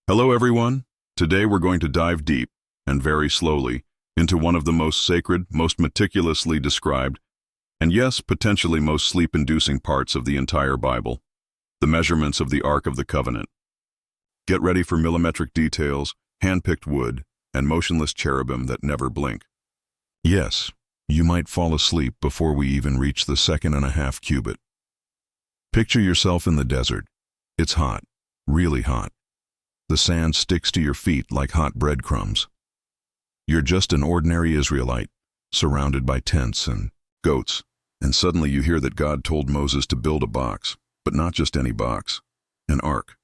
Hello everyone. Today we're going to dive deep, and very slowly, into one of the most sacred, most meticulously described, and yes, potentially most sleep-inducing parts of the entire Bible, the measurements of the Ark of the Covenant. Get ready for millimetric details, hand-picked wood, and motionless cherubim that never blink. Yes, you might fall asleep before we even reach the 2.5 cubit. Picture yourself in the desert. It's hot, really hot. The sand sticks to your feet like hot breadcrumbs. You're just an ordinary Israelite, surrounded by tents and goats, and suddenly you hear that God told Moses to build a box, but not just any box, an ark,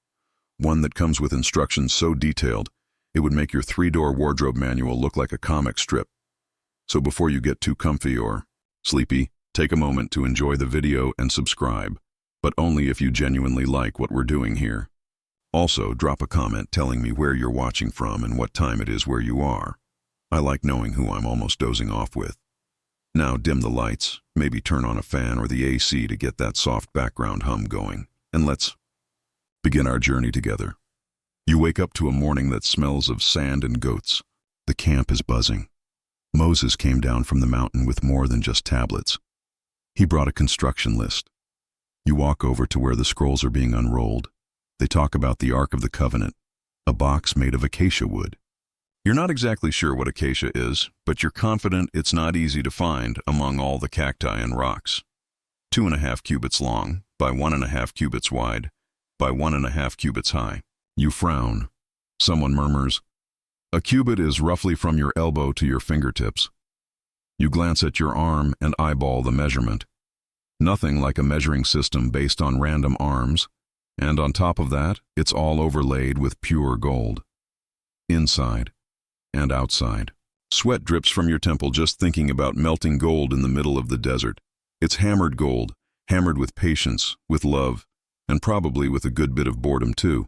one that comes with instructions so detailed it would make your 3-door wardrobe manual look like a comic strip. So before you get too comfy or sleepy, take a moment to enjoy the video and subscribe, but only if you genuinely like what we're doing here. Also, drop a comment telling me where you're watching from and what time it is where you are. I like knowing who I'm almost dozing off with. Now dim the lights, maybe turn on a fan or the AC to get that soft background hum going, and let's begin our journey together. You wake up to a morning that smells of sand and goats. The camp is buzzing. Moses came down from the mountain with more than just tablets. He brought a construction list. You walk over to where the scrolls are being unrolled. They talk about the Ark of the Covenant, a box made of acacia wood. You're not exactly sure what acacia is, but you're confident it's not easy to find among all the cacti and rocks. 2.5 cubits long, by 1.5 cubits wide, by 1.5 cubits high. You frown. Someone murmurs, "A cubit is roughly from your elbow to your fingertips." You glance at your arm and eyeball the measurement. Nothing like a measuring system based on random arms. And on top of that, it's all overlaid with pure gold. Inside and outside. Sweat drips from your temple just thinking about melting gold in the middle of the desert. It's hammered gold, hammered with patience, with love, and probably with a good bit of boredom too.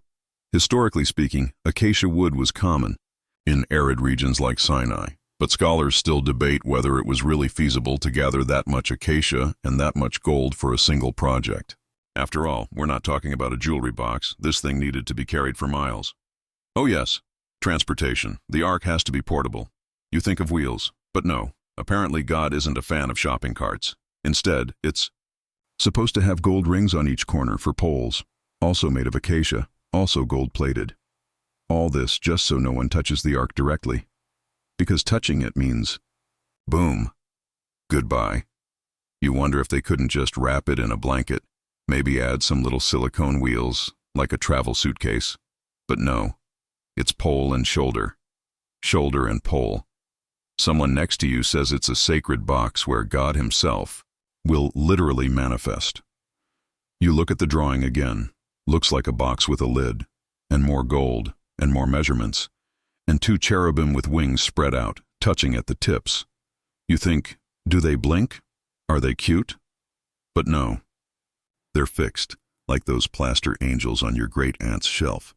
Historically speaking, acacia wood was common in arid regions like Sinai, but scholars still debate whether it was really feasible to gather that much acacia and that much gold for a single project. After all, we're not talking about a jewelry box. This thing needed to be carried for miles. Oh yes, transportation. The ark has to be portable. You think of wheels, but no. Apparently God isn't a fan of shopping carts. Instead, it's supposed to have gold rings on each corner for poles, also made of acacia, also gold-plated. All this just so no one touches the ark directly. Because touching it means, boom, goodbye. You wonder if they couldn't just wrap it in a blanket. Maybe add some little silicone wheels, like a travel suitcase. But no, it's pole and shoulder. Shoulder and pole. Someone next to you says it's a sacred box where God himself will literally manifest. You look at the drawing again. Looks like a box with a lid, and more gold, and more measurements, and 2 cherubim with wings spread out, touching at the tips. You think, do they blink? Are they cute? But no. They're fixed, like those plaster angels on your great-aunt's shelf.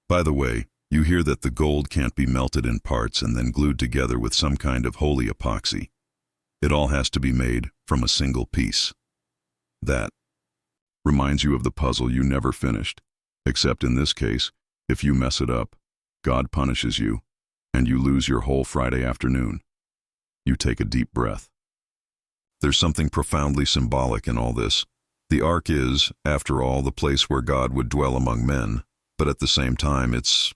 By the way, you hear that the gold can't be melted in parts and then glued together with some kind of holy epoxy. It all has to be made from a single piece. That reminds you of the puzzle you never finished, except in this case, if you mess it up, God punishes you, and you lose your whole Friday afternoon. You take a deep breath. There's something profoundly symbolic in all this. The ark is, after all, the place where God would dwell among men, but at the same time it's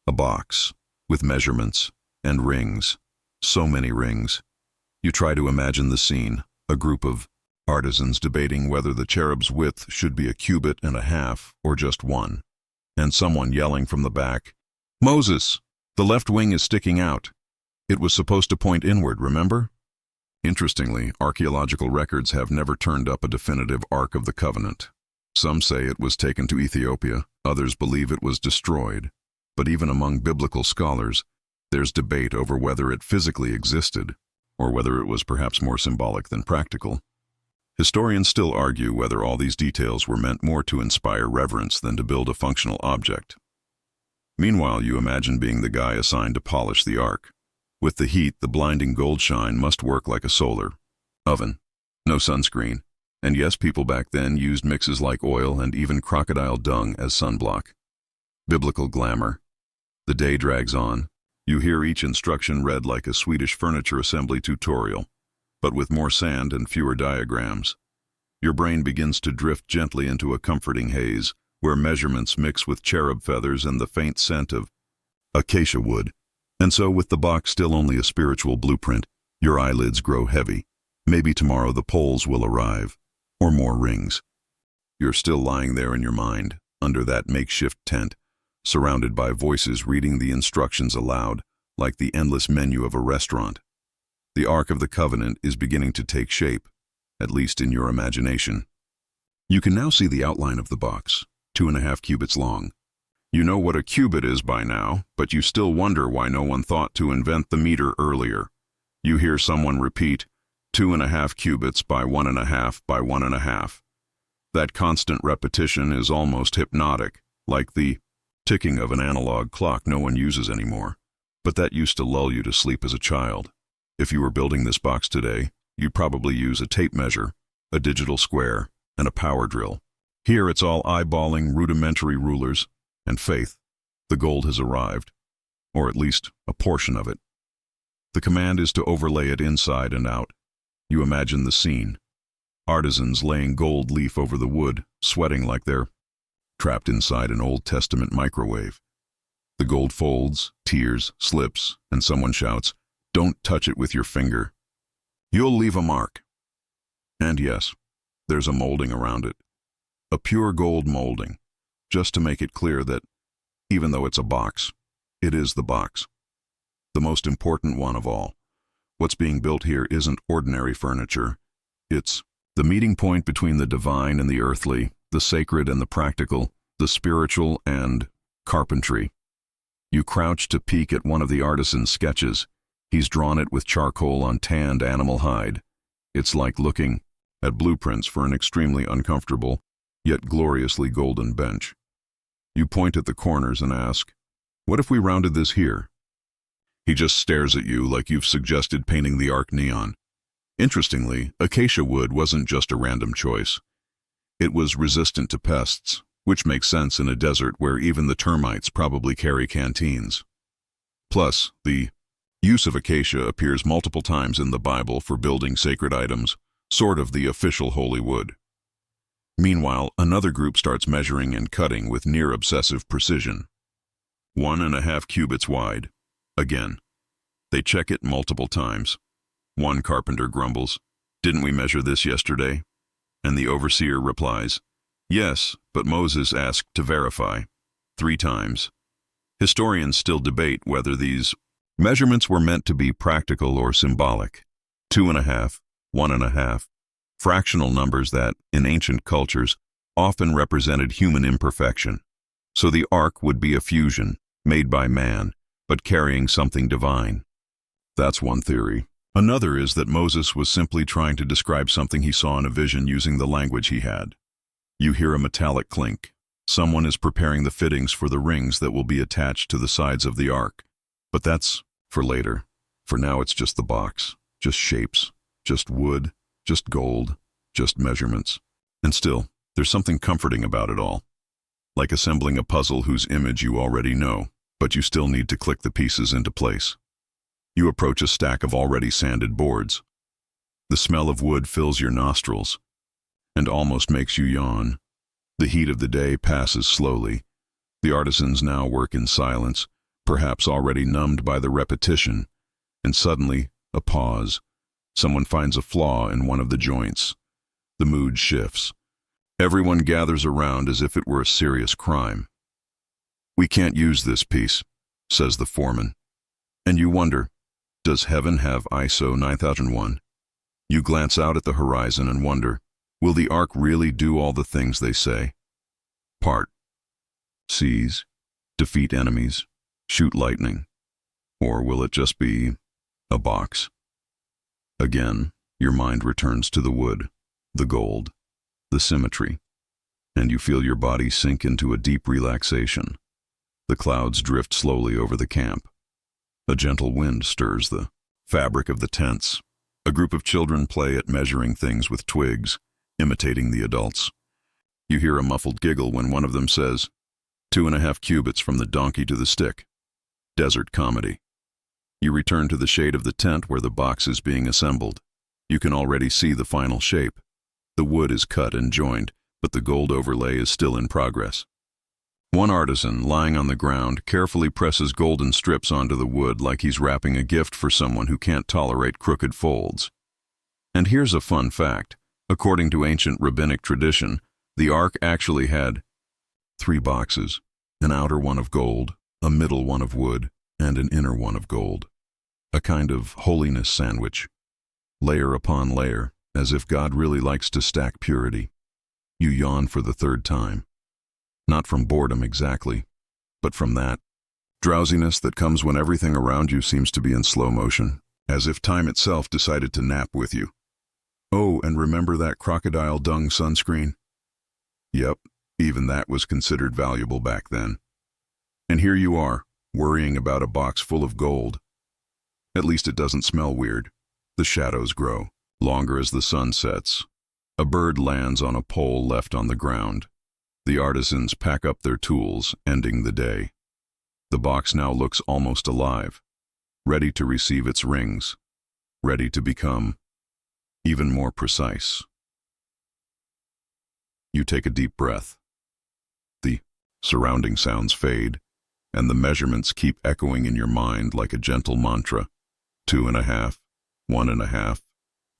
a box with measurements and rings, so many rings. You try to imagine the scene, a group of artisans debating whether the cherub's width should be 1.5 cubits or just 1, and someone yelling from the back, "Moses, the left wing is sticking out. It was supposed to point inward, remember?" Interestingly, archaeological records have never turned up a definitive Ark of the Covenant. Some say it was taken to Ethiopia, others believe it was destroyed. But even among biblical scholars, there's debate over whether it physically existed, or whether it was perhaps more symbolic than practical. Historians still argue whether all these details were meant more to inspire reverence than to build a functional object. Meanwhile, you imagine being the guy assigned to polish the ark. With the heat, the blinding gold shine must work like a solar oven. No sunscreen. And yes, people back then used mixes like oil and even crocodile dung as sunblock. Biblical glamour. The day drags on. You hear each instruction read like a Swedish furniture assembly tutorial, but with more sand and fewer diagrams. Your brain begins to drift gently into a comforting haze, where measurements mix with cherub feathers and the faint scent of acacia wood. And so, with the box still only a spiritual blueprint, your eyelids grow heavy. Maybe tomorrow the poles will arrive, or more rings. You're still lying there in your mind, under that makeshift tent, surrounded by voices reading the instructions aloud, like the endless menu of a restaurant. The Ark of the Covenant is beginning to take shape, at least in your imagination. You can now see the outline of the box, 2.5 cubits long. You know what a cubit is by now, but you still wonder why no one thought to invent the meter earlier. You hear someone repeat, 2.5 cubits by 1.5 by 1.5. That constant repetition is almost hypnotic, like the ticking of an analog clock no one uses anymore. But that used to lull you to sleep as a child. If you were building this box today, you'd probably use a tape measure, a digital square, and a power drill. Here it's all eyeballing, rudimentary rulers, and faith. The gold has arrived, or at least a portion of it. The command is to overlay it inside and out. You imagine the scene. Artisans laying gold leaf over the wood, sweating like they're trapped inside an Old Testament microwave. The gold folds, tears, slips, and someone shouts, "Don't touch it with your finger. You'll leave a mark." And yes, there's a molding around it. A pure gold molding, just to make it clear that, even though it's a box, it is the box. The most important one of all. What's being built here isn't ordinary furniture. It's the meeting point between the divine and the earthly, the sacred and the practical, the spiritual and carpentry. You crouch to peek at one of the artisan's sketches. He's drawn it with charcoal on tanned animal hide. It's like looking at blueprints for an extremely uncomfortable, yet gloriously golden bench. You point at the corners and ask, "What if we rounded this here?" He just stares at you like you've suggested painting the Ark neon. Interestingly, acacia wood wasn't just a random choice. It was resistant to pests, which makes sense in a desert where even the termites probably carry canteens. Plus, the use of acacia appears multiple times in the Bible for building sacred items, sort of the official holy wood. Meanwhile, another group starts measuring and cutting with near-obsessive precision. 1.5 cubits wide. Again. They check it multiple times. One carpenter grumbles, "Didn't we measure this yesterday?" And the overseer replies, "Yes, but Moses asked to verify." 3 times. Historians still debate whether these measurements were meant to be practical or symbolic. 2.5, 1.5, fractional numbers that, in ancient cultures, often represented human imperfection. So the Ark would be a fusion, made by man, but carrying something divine. That's one theory. Another is that Moses was simply trying to describe something he saw in a vision using the language he had. You hear a metallic clink. Someone is preparing the fittings for the rings that will be attached to the sides of the Ark. But that's for later. For now it's just the box, just shapes, just wood, just gold, just measurements. And still, there's something comforting about it all. Like assembling a puzzle whose image you already know, but you still need to click the pieces into place. You approach a stack of already sanded boards. The smell of wood fills your nostrils and almost makes you yawn. The heat of the day passes slowly. The artisans now work in silence, perhaps already numbed by the repetition, and suddenly, a pause. Someone finds a flaw in one of the joints. The mood shifts. Everyone gathers around as if it were a serious crime. "We can't use this piece," says the foreman. And you wonder, does heaven have ISO 9001? You glance out at the horizon and wonder, will the Ark really do all the things they say? Part seas, defeat enemies, shoot lightning, or will it just be a box? Again, your mind returns to the wood, the gold, the symmetry, and you feel your body sink into a deep relaxation. The clouds drift slowly over the camp. A gentle wind stirs the fabric of the tents. A group of children play at measuring things with twigs, imitating the adults. You hear a muffled giggle when one of them says, 2.5 cubits from the donkey to the stick. Desert comedy. You return to the shade of the tent where the box is being assembled. You can already see the final shape. The wood is cut and joined, but the gold overlay is still in progress. One artisan, lying on the ground, carefully presses golden strips onto the wood like he's wrapping a gift for someone who can't tolerate crooked folds. And here's a fun fact. According to ancient rabbinic tradition, the ark actually had 3 boxes, an outer one of gold, a middle one of wood, and an inner one of gold. A kind of holiness sandwich, layer upon layer, as if God really likes to stack purity. You yawn for the 3rd time. Not from boredom exactly, but from that drowsiness that comes when everything around you seems to be in slow motion, as if time itself decided to nap with you. Oh, and remember that crocodile dung sunscreen? Yep, even that was considered valuable back then. And here you are, worrying about a box full of gold. At least it doesn't smell weird. The shadows grow, longer as the sun sets. A bird lands on a pole left on the ground. The artisans pack up their tools, ending the day. The box now looks almost alive, ready to receive its rings, ready to become even more precise. You take a deep breath. The surrounding sounds fade, and the measurements keep echoing in your mind like a gentle mantra. 2.5, 1.5,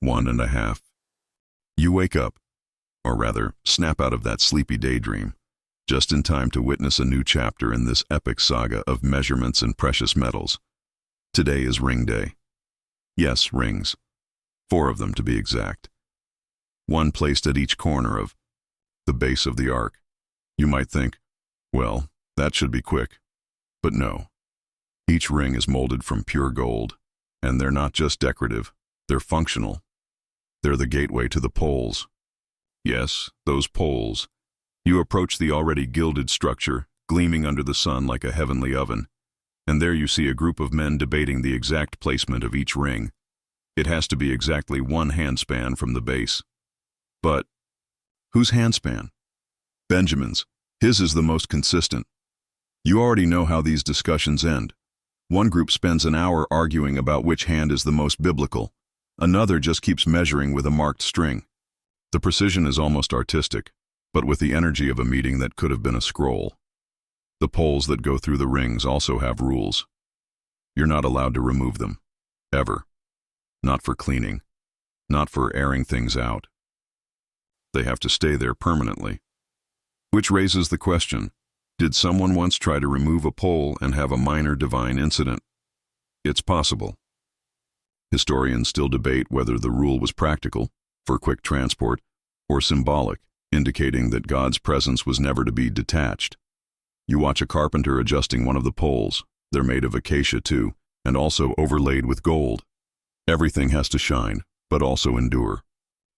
1.5. You wake up, or rather, snap out of that sleepy daydream, just in time to witness a new chapter in this epic saga of measurements and precious metals. Today is ring day. Yes, rings. 4 of them to be exact. One placed at each corner of the base of the ark. You might think, well, that should be quick. But no. Each ring is molded from pure gold, and they're not just decorative, they're functional. They're the gateway to the poles. Yes, those poles. You approach the already gilded structure, gleaming under the sun like a heavenly oven, and there you see a group of men debating the exact placement of each ring. It has to be exactly 1 handspan from the base. But whose handspan? Benjamin's. His is the most consistent. You already know how these discussions end. One group spends an hour arguing about which hand is the most biblical. Another just keeps measuring with a marked string. The precision is almost artistic, but with the energy of a meeting that could have been a scroll. The poles that go through the rings also have rules. You're not allowed to remove them. Ever. Not for cleaning. Not for airing things out. They have to stay there permanently. Which raises the question, did someone once try to remove a pole and have a minor divine incident? It's possible. Historians still debate whether the rule was practical, for quick transport, or symbolic, indicating that God's presence was never to be detached. You watch a carpenter adjusting one of the poles. They're made of acacia too, and also overlaid with gold. Everything has to shine, but also endure.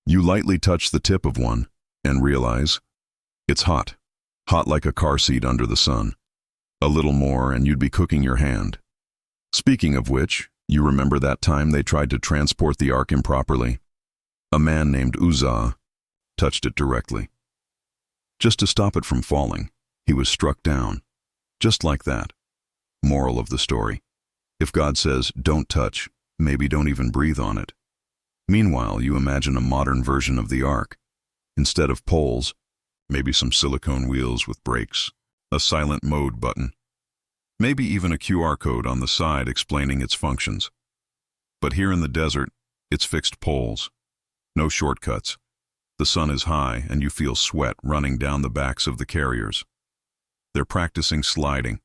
You lightly touch the tip of one, and realize it's hot. Hot like a car seat under the sun. A little more and you'd be cooking your hand. Speaking of which, you remember that time they tried to transport the ark improperly? A man named Uzzah touched it directly. Just to stop it from falling, he was struck down. Just like that. Moral of the story. If God says, don't touch, maybe don't even breathe on it. Meanwhile, you imagine a modern version of the ark. Instead of poles, maybe some silicone wheels with brakes, a silent mode button, maybe even a QR code on the side explaining its functions. But here in the desert, it's fixed poles. No shortcuts. The sun is high and you feel sweat running down the backs of the carriers. They're practicing sliding.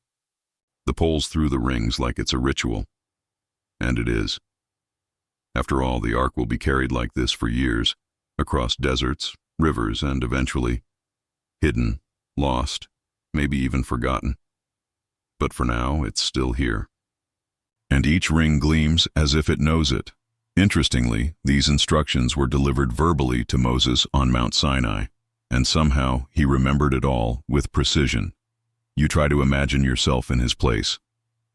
The poles through the rings like it's a ritual. And it is. After all, the ark will be carried like this for years, across deserts, rivers, and eventually, hidden, lost, maybe even forgotten. But for now, it's still here. And each ring gleams as if it knows it. Interestingly, these instructions were delivered verbally to Moses on Mount Sinai, and somehow he remembered it all with precision. You try to imagine yourself in his place.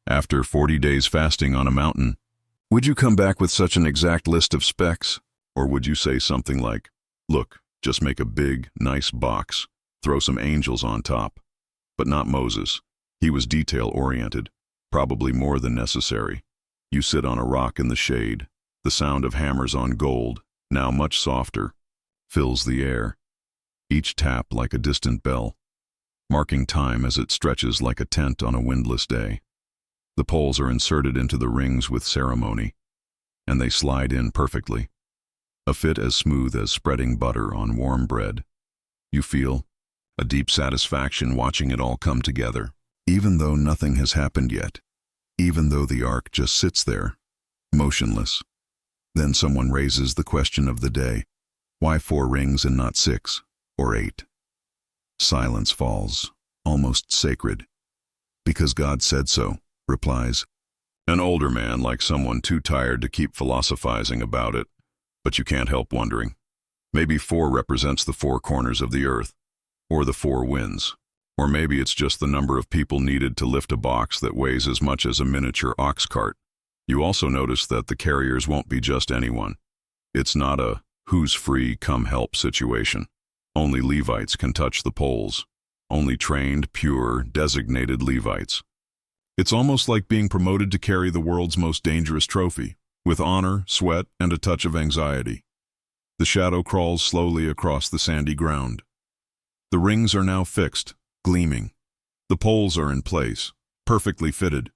After 40 days fasting on a mountain, would you come back with such an exact list of specs? Or would you say something like, look, just make a big, nice box, throw some angels on top. But not Moses. He was detail-oriented, probably more than necessary. You sit on a rock in the shade. The sound of hammers on gold, now much softer, fills the air. Each tap like a distant bell, marking time as it stretches like a tent on a windless day. The poles are inserted into the rings with ceremony, and they slide in perfectly, a fit as smooth as spreading butter on warm bread. You feel a deep satisfaction watching it all come together, even though nothing has happened yet, even though the ark just sits there, motionless. Then someone raises the question of the day. Why 4 rings and not 6 or 8? Silence falls, almost sacred. Because God said so, replies an older man, like someone too tired to keep philosophizing about it. But you can't help wondering. Maybe 4 represents the 4 corners of the earth, or the 4 winds. Or maybe it's just the number of people needed to lift a box that weighs as much as a miniature ox cart. You also notice that the carriers won't be just anyone. It's not a who's free, come help situation. Only Levites can touch the poles. Only trained, pure, designated Levites. It's almost like being promoted to carry the world's most dangerous trophy, with honor, sweat, and a touch of anxiety. The shadow crawls slowly across the sandy ground. The rings are now fixed, gleaming. The poles are in place, perfectly fitted.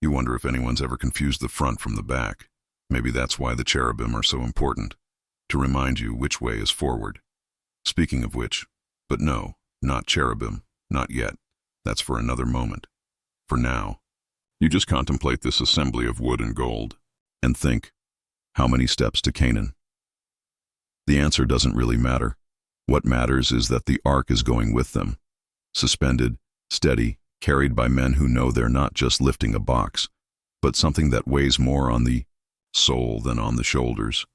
You wonder if anyone's ever confused the front from the back. Maybe that's why the cherubim are so important, to remind you which way is forward. Speaking of which, but no, not cherubim, not yet. That's for another moment. For now, you just contemplate this assembly of wood and gold, and think, how many steps to Canaan? The answer doesn't really matter. What matters is that the ark is going with them, suspended, steady, carried by men who know they're not just lifting a box, but something that weighs more on the soul than on the shoulders.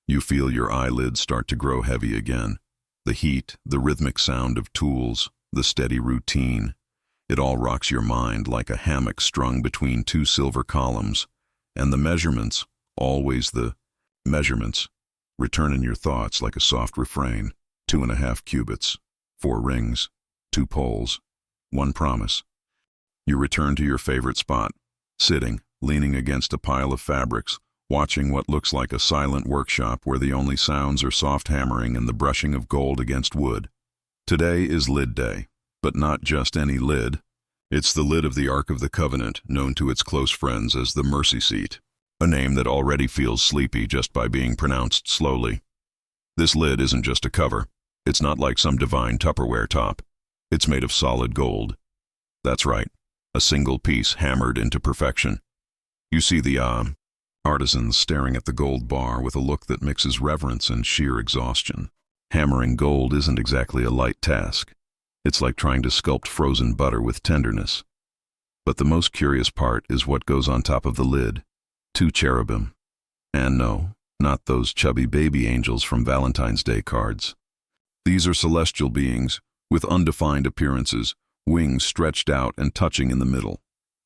You feel your eyelids start to grow heavy again. The heat, the rhythmic sound of tools, the steady routine. It all rocks your mind like a hammock strung between 2 silver columns, and the measurements, always the measurements, return in your thoughts like a soft refrain. 2.5 cubits, 4 rings, 2 poles, 1 promise. You return to your favorite spot, sitting, leaning against a pile of fabrics, watching what looks like a silent workshop where the only sounds are soft hammering and the brushing of gold against wood. Today is lid day, but not just any lid. It's the lid of the Ark of the Covenant, known to its close friends as the Mercy Seat, a name that already feels sleepy just by being pronounced slowly. This lid isn't just a cover. It's not like some divine Tupperware top. It's made of solid gold. That's right, a single piece hammered into perfection. You see the artisans staring at the gold bar with a look that mixes reverence and sheer exhaustion. Hammering gold isn't exactly a light task. It's like trying to sculpt frozen butter with tenderness. But the most curious part is what goes on top of the lid. 2 cherubim. And no, not those chubby baby angels from Valentine's Day cards. These are celestial beings, with undefined appearances, wings stretched out and touching in the middle,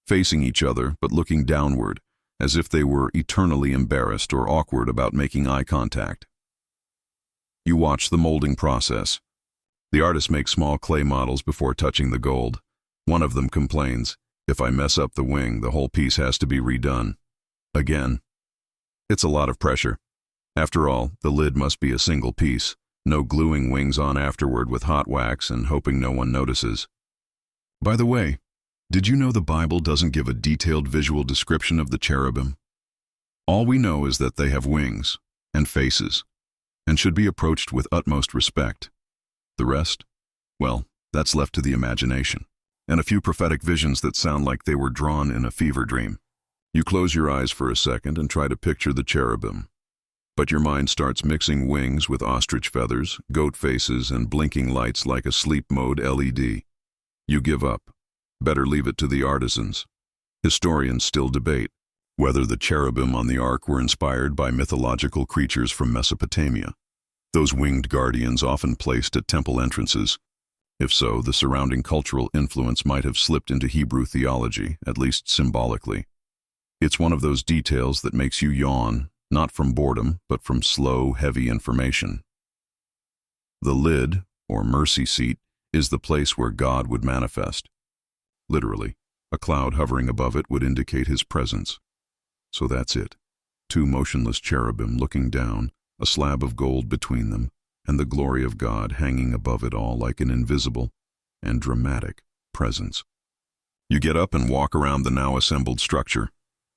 facing each other but looking downward, as if they were eternally embarrassed or awkward about making eye contact. You watch the molding process. The artist makes small clay models before touching the gold. One of them complains, if I mess up the wing, the whole piece has to be redone. Again. It's a lot of pressure. After all, the lid must be a single piece, no gluing wings on afterward with hot wax and hoping no one notices. By the way, did you know the Bible doesn't give a detailed visual description of the cherubim? All we know is that they have wings and faces, and should be approached with utmost respect. The rest? Well, that's left to the imagination, and a few prophetic visions that sound like they were drawn in a fever dream. You close your eyes for a second and try to picture the cherubim, but your mind starts mixing wings with ostrich feathers, goat faces, and blinking lights like a sleep mode LED. You give up. Better leave it to the artisans. Historians still debate whether the cherubim on the ark were inspired by mythological creatures from Mesopotamia, those winged guardians often placed at temple entrances. If so, the surrounding cultural influence might have slipped into Hebrew theology, at least symbolically. It's one of those details that makes you yawn, not from boredom, but from slow, heavy information. The lid, or mercy seat, is the place where God would manifest. Literally, a cloud hovering above it would indicate his presence. So that's it. Two motionless cherubim looking down, a slab of gold between them, and the glory of God hanging above it all like an invisible and dramatic presence. You get up and walk around the now assembled structure.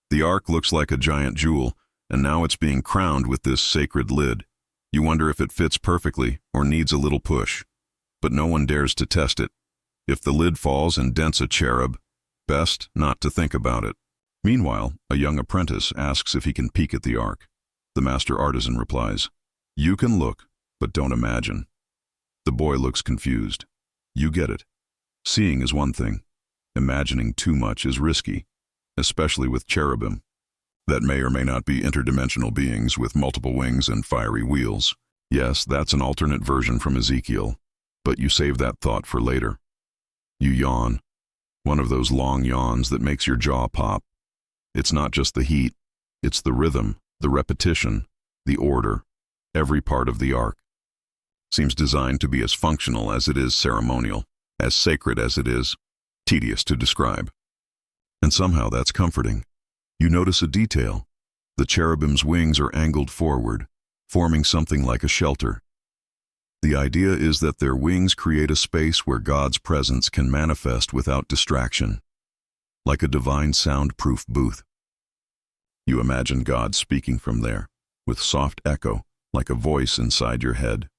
The ark looks like a giant jewel, and now it's being crowned with this sacred lid. You wonder if it fits perfectly or needs a little push. But no one dares to test it. If the lid falls and dents a cherub, best not to think about it. Meanwhile, a young apprentice asks if he can peek at the ark. The master artisan replies, "You can look, but don't imagine." The boy looks confused. You get it. Seeing is one thing. Imagining too much is risky, especially with cherubim that may or may not be interdimensional beings with multiple wings and fiery wheels. Yes, that's an alternate version from Ezekiel, but you save that thought for later. You yawn. One of those long yawns that makes your jaw pop. It's not just the heat, it's the rhythm, the repetition, the order. Every part of the ark seems designed to be as functional as it is ceremonial, as sacred as it is tedious to describe. And somehow that's comforting. You notice a detail. The cherubim's wings are angled forward, forming something like a shelter. The idea is that their wings create a space where God's presence can manifest without distraction, like a divine soundproof booth. You imagine God speaking from there, with soft echo, like a voice inside your head.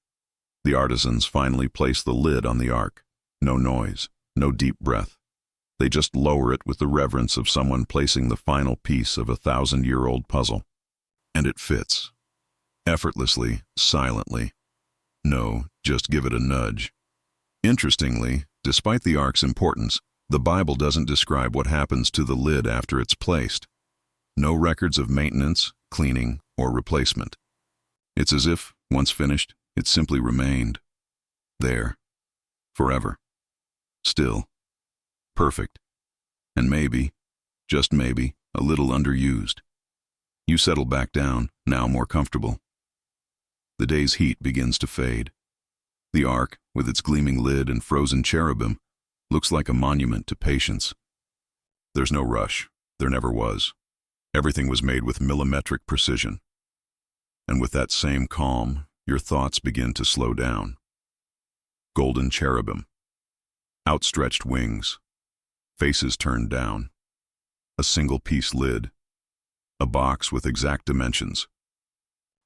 The artisans finally place the lid on the ark. No noise, no deep breath. They just lower it with the reverence of someone placing the final piece of a 1,000-year-old puzzle. And it fits. Effortlessly, silently. No, just give it a nudge. Interestingly, despite the ark's importance, the Bible doesn't describe what happens to the lid after it's placed. No records of maintenance, cleaning, or replacement. It's as if, once finished, it simply remained there, forever. Still. Perfect. And maybe, just maybe, a little underused. You settle back down, now more comfortable. The day's heat begins to fade. The ark, with its gleaming lid and frozen cherubim, looks like a monument to patience. There's no rush. There never was. Everything was made with millimetric precision. And with that same calm, your thoughts begin to slow down. Golden cherubim. Outstretched wings. Faces turned down. A single-piece lid. A box with exact dimensions.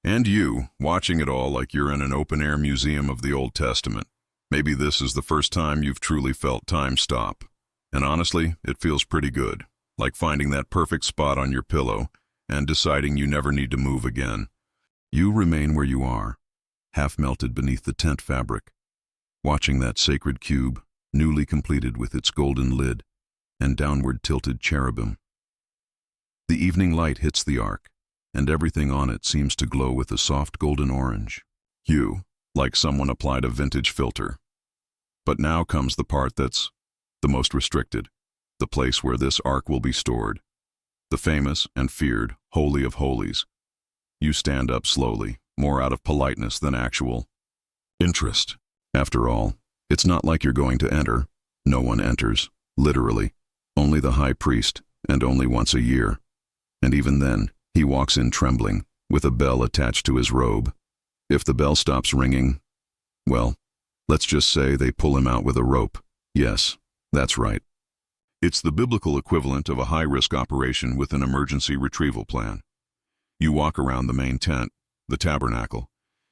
And you, watching it all like you're in an open-air museum of the Old Testament. Maybe this is the first time you've truly felt time stop. And honestly, it feels pretty good, like finding that perfect spot on your pillow and deciding you never need to move again. You remain where you are, half melted beneath the tent fabric, watching that sacred cube, newly completed with its golden lid and downward tilted cherubim. The evening light hits the ark, and everything on it seems to glow with a soft golden orange hue, like someone applied a vintage filter. But now comes the part that's the most restricted, the place where this ark will be stored, the famous and feared Holy of Holies. You stand up slowly, more out of politeness than actual interest. After all, it's not like you're going to enter. No one enters, literally. Only the high priest, and only once a year. And even then, he walks in trembling, with a bell attached to his robe. If the bell stops ringing, well, let's just say they pull him out with a rope. Yes, that's right. It's the biblical equivalent of a high-risk operation with an emergency retrieval plan. You walk around the main tent, the tabernacle,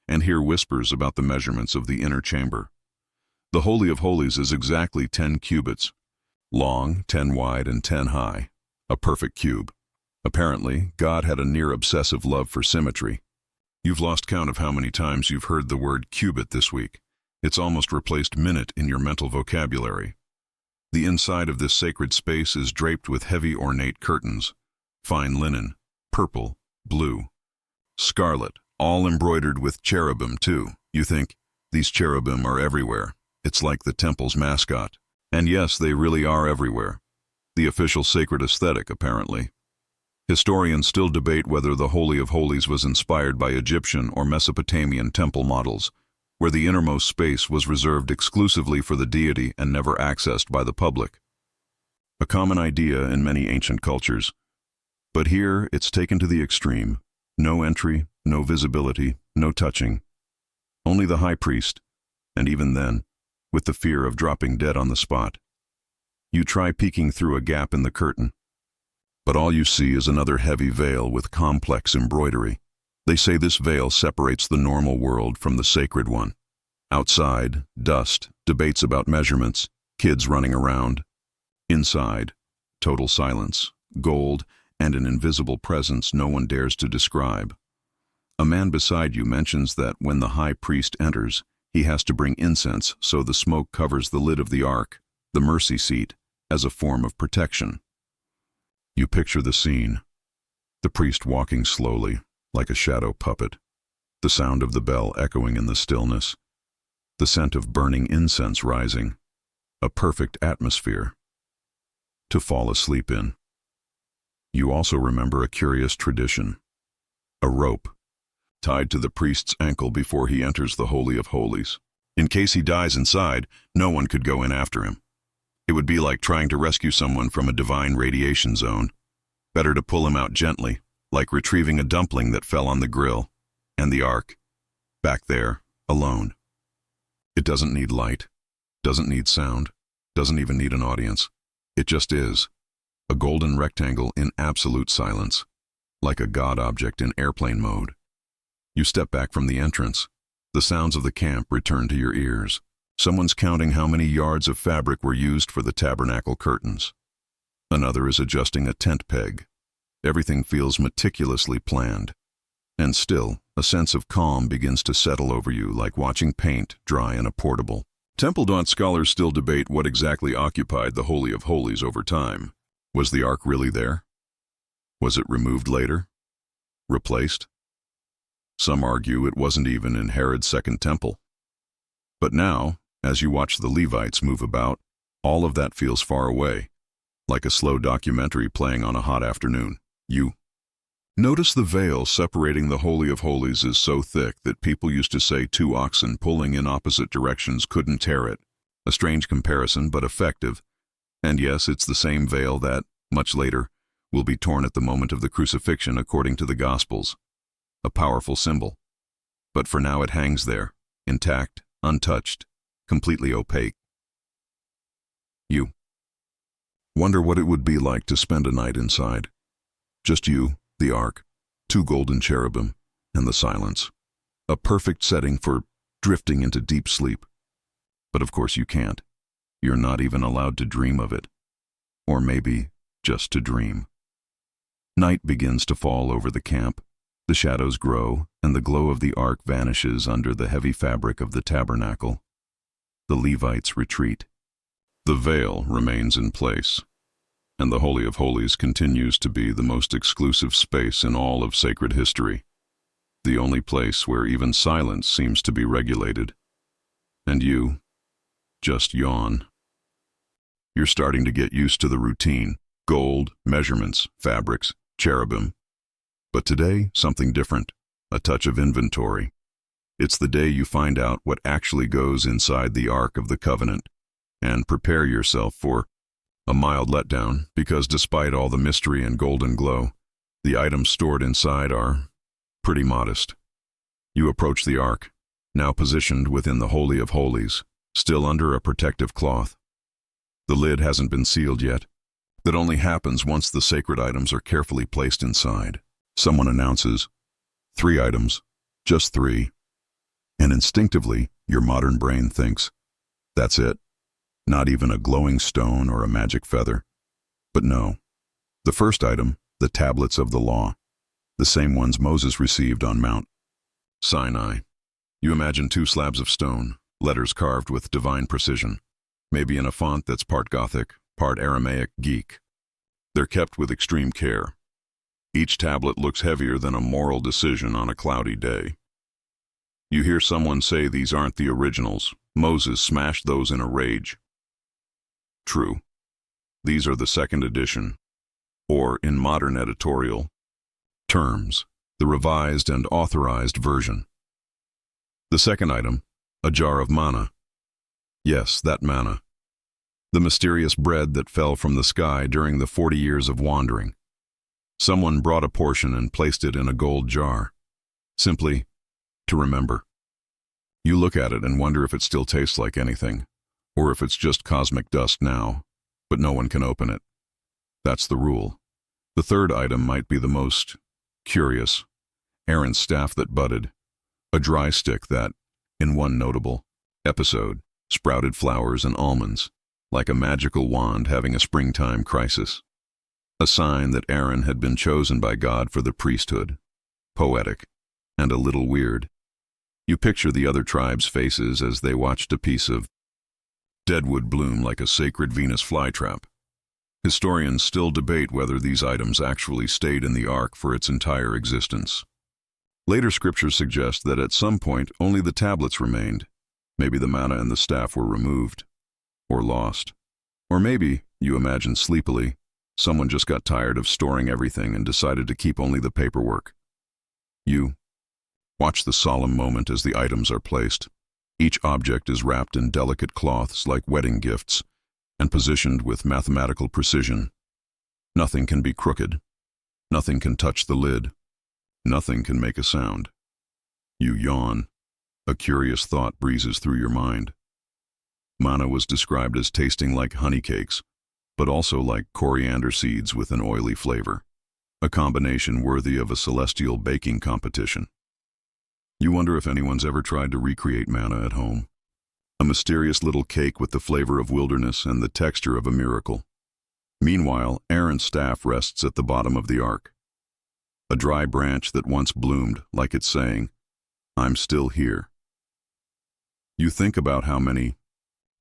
and hear whispers about the measurements of the inner chamber. The Holy of Holies is exactly 10 cubits, long, 10 wide, and 10 high, a perfect cube. Apparently, God had a near-obsessive love for symmetry. You've lost count of how many times you've heard the word cubit this week. It's almost replaced minute in your mental vocabulary. The inside of this sacred space is draped with heavy ornate curtains, fine linen, purple, blue, scarlet, all embroidered with cherubim too. You think, these cherubim are everywhere. It's like the temple's mascot. And yes, they really are everywhere. The official sacred aesthetic, apparently. Historians still debate whether the Holy of Holies was inspired by Egyptian or Mesopotamian temple models, where the innermost space was reserved exclusively for the deity and never accessed by the public. A common idea in many ancient cultures. But here it's taken to the extreme. No entry, no visibility, no touching. Only the high priest, and even then, with the fear of dropping dead on the spot. You try peeking through a gap in the curtain, but all you see is another heavy veil with complex embroidery. They say this veil separates the normal world from the sacred one. Outside, dust, debates about measurements, kids running around. Inside, total silence, gold, and an invisible presence no one dares to describe. A man beside you mentions that when the high priest enters, he has to bring incense so the smoke covers the lid of the ark, the mercy seat, as a form of protection. You picture the scene. The priest walking slowly, like a shadow puppet. The sound of the bell echoing in the stillness. The scent of burning incense rising. A perfect atmosphere to fall asleep in. You also remember a curious tradition. A rope tied to the priest's ankle before he enters the Holy of Holies. In case he dies inside, no one could go in after him. It would be like trying to rescue someone from a divine radiation zone. Better to pull him out gently, like retrieving a dumpling that fell on the grill. And the ark, back there, alone. It doesn't need light, doesn't need sound, doesn't even need an audience. It just is. A golden rectangle in absolute silence, like a god object in airplane mode. You step back from the entrance. The sounds of the camp return to your ears. Someone's counting how many yards of fabric were used for the tabernacle curtains. Another is adjusting a tent peg. Everything feels meticulously planned. And still, a sense of calm begins to settle over you, like watching paint dry in a portable. Temple scholars still debate what exactly occupied the Holy of Holies over time. Was the ark really there? Was it removed later? Replaced? Some argue it wasn't even in Herod's second temple. But now, as you watch the Levites move about, all of that feels far away, like a slow documentary playing on a hot afternoon. You notice the veil separating the Holy of Holies is so thick that people used to say two oxen pulling in opposite directions couldn't tear it. A strange comparison, but effective. And yes, it's the same veil that, much later, will be torn at the moment of the crucifixion according to the Gospels. A powerful symbol. But for now it hangs there, intact, untouched, completely opaque. You wonder what it would be like to spend a night inside. Just you, the ark, two golden cherubim, and the silence. A perfect setting for drifting into deep sleep. But of course you can't. You're not even allowed to dream of it. Or maybe just to dream. Night begins to fall over the camp. The shadows grow, and the glow of the ark vanishes under the heavy fabric of the tabernacle. The Levites retreat. The veil remains in place, and the Holy of Holies continues to be the most exclusive space in all of sacred history. The only place where even silence seems to be regulated. And you just yawn. You're starting to get used to the routine. Gold, measurements, fabrics, cherubim. But today, something different. A touch of inventory. It's the day you find out what actually goes inside the Ark of the Covenant. And prepare yourself for a mild letdown, because despite all the mystery and golden glow, the items stored inside are pretty modest. You approach the Ark, now positioned within the Holy of Holies, still under a protective cloth. The lid hasn't been sealed yet. That only happens once the sacred items are carefully placed inside. Someone announces, 3 items, just 3. And instinctively, your modern brain thinks, that's it. Not even a glowing stone or a magic feather. But no. The first item, the tablets of the law, the same ones Moses received on Mount Sinai. You imagine 2 slabs of stone, letters carved with divine precision, maybe in a font that's part Gothic, part Aramaic geek. They're kept with extreme care. Each tablet looks heavier than a moral decision on a cloudy day. You hear someone say these aren't the originals. Moses smashed those in a rage. True. These are the 2nd edition, or in modern editorial terms, the revised and authorized version. The second item, A jar of manna. Yes, that manna. The mysterious bread that fell from the sky during the 40 years of wandering. Someone brought a portion and placed it in a gold jar, simply to remember. You look at it and wonder if it still tastes like anything, or if it's just cosmic dust now, but no one can open it. That's the rule. The third item might be the most curious. Aaron's staff that budded, a dry stick that, in one notable episode, sprouted flowers and almonds, like a magical wand having a springtime crisis. A sign that Aaron had been chosen by God for the priesthood. Poetic, and a little weird. You picture the other tribes' faces as they watched a piece of deadwood bloom like a sacred Venus flytrap. Historians still debate whether these items actually stayed in the ark for its entire existence. Later scriptures suggest that at some point only the tablets remained. Maybe the manna and the staff were removed, or lost. Or maybe, you imagine sleepily, someone just got tired of storing everything and decided to keep only the paperwork. You watch the solemn moment as the items are placed. Each object is wrapped in delicate cloths like wedding gifts and positioned with mathematical precision. Nothing can be crooked. Nothing can touch the lid. Nothing can make a sound. You yawn. A curious thought breezes through your mind. Manna was described as tasting like honey cakes, but also like coriander seeds with an oily flavor, a combination worthy of a celestial baking competition. You wonder if anyone's ever tried to recreate manna at home. A mysterious little cake with the flavor of wilderness and the texture of a miracle. Meanwhile, Aaron's staff rests at the bottom of the ark. A dry branch that once bloomed, like it's saying, "I'm still here." You think about how many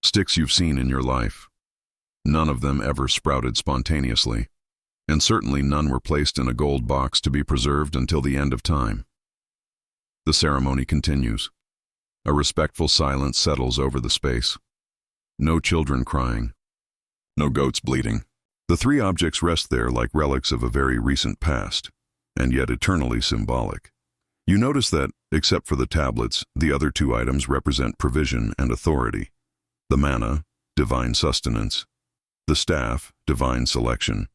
sticks you've seen in your life. None of them ever sprouted spontaneously, and certainly none were placed in a gold box to be preserved until the end of time. The ceremony continues. A respectful silence settles over the space. No children crying. No goats bleating. The three objects rest there like relics of a very recent past, and yet eternally symbolic. You notice that, except for the tablets, the other two items represent provision and authority. The manna, divine sustenance. The staff, divine selection.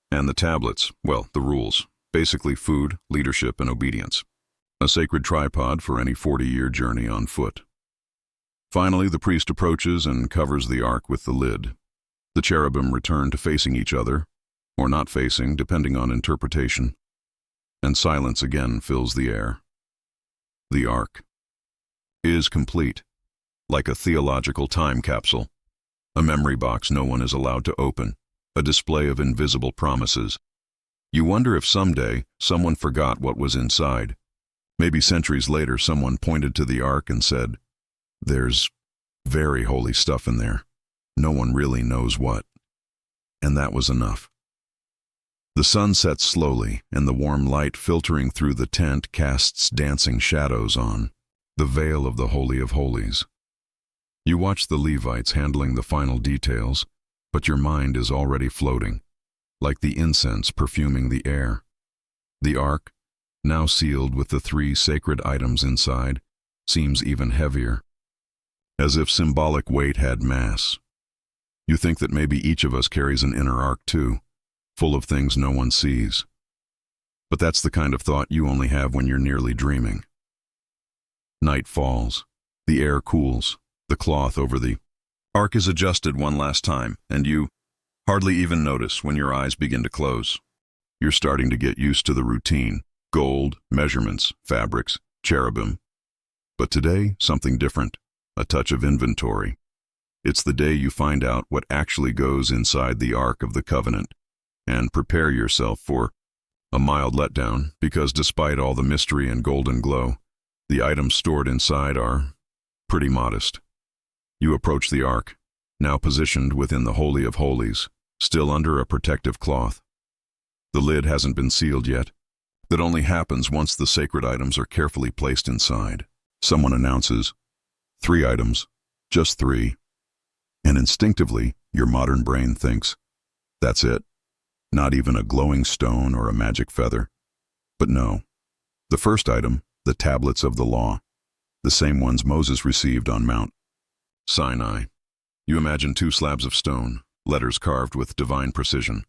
And the tablets, well, the rules, basically food, leadership, and obedience. A sacred tripod for any 40-year journey on foot. Finally, the priest approaches and covers the ark with the lid. The cherubim return to facing each other, or not facing, depending on interpretation. And silence again fills the air. The ark is complete, like a theological time capsule, a memory box no one is allowed to open, a display of invisible promises. You wonder if someday someone forgot what was inside. Maybe centuries later someone pointed to the ark and said, "There's very holy stuff in there. No one really knows what." And that was enough. The sun sets slowly, and the warm light filtering through the tent casts dancing shadows on the veil of the Holy of Holies. You watch the Levites handling the final details, but your mind is already floating, like the incense perfuming the air. The ark, now sealed with the three sacred items inside, seems even heavier, as if symbolic weight had mass. You think that maybe each of us carries an inner ark too, full of things no one sees. But that's the kind of thought you only have when you're nearly dreaming. Night falls. The air cools. The cloth over the ark is adjusted one last time, and you hardly even notice when your eyes begin to close. You're starting to get used to the routine. Gold, measurements, fabrics, cherubim. But today, something different. A touch of inventory. It's the day you find out what actually goes inside the Ark of the Covenant. And prepare yourself for a mild letdown, because despite all the mystery and golden glow, the items stored inside are pretty modest. You approach the ark, now positioned within the Holy of Holies, still under a protective cloth. The lid hasn't been sealed yet. That only happens once the sacred items are carefully placed inside. Someone announces, 3 items, just 3. And instinctively, your modern brain thinks, that's it. Not even a glowing stone or a magic feather. But no. The first item, the tablets of the law. the same ones Moses received on Mount Sinai. You imagine 2 slabs of stone, letters carved with divine precision,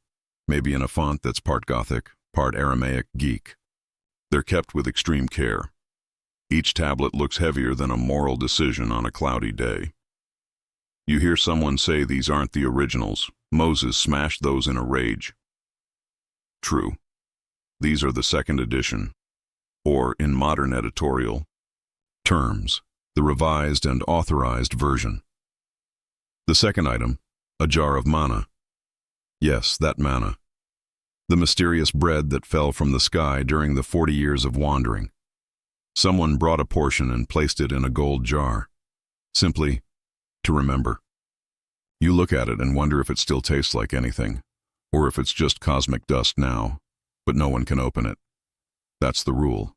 maybe in a font that's part Gothic, part Aramaic geek. They're kept with extreme care. Each tablet looks heavier than a moral decision on a cloudy day. You hear someone say these aren't the originals. Moses smashed those in a rage. True. These are the 2nd edition, or in modern editorial terms, the revised and authorized version. The 2nd item, a jar of manna. Yes, that manna. The mysterious bread that fell from the sky during the 40 years of wandering. Someone brought a portion and placed it in a gold jar, simply to remember. You look at it and wonder if it still tastes like anything, or if it's just cosmic dust now, but no one can open it. That's the rule.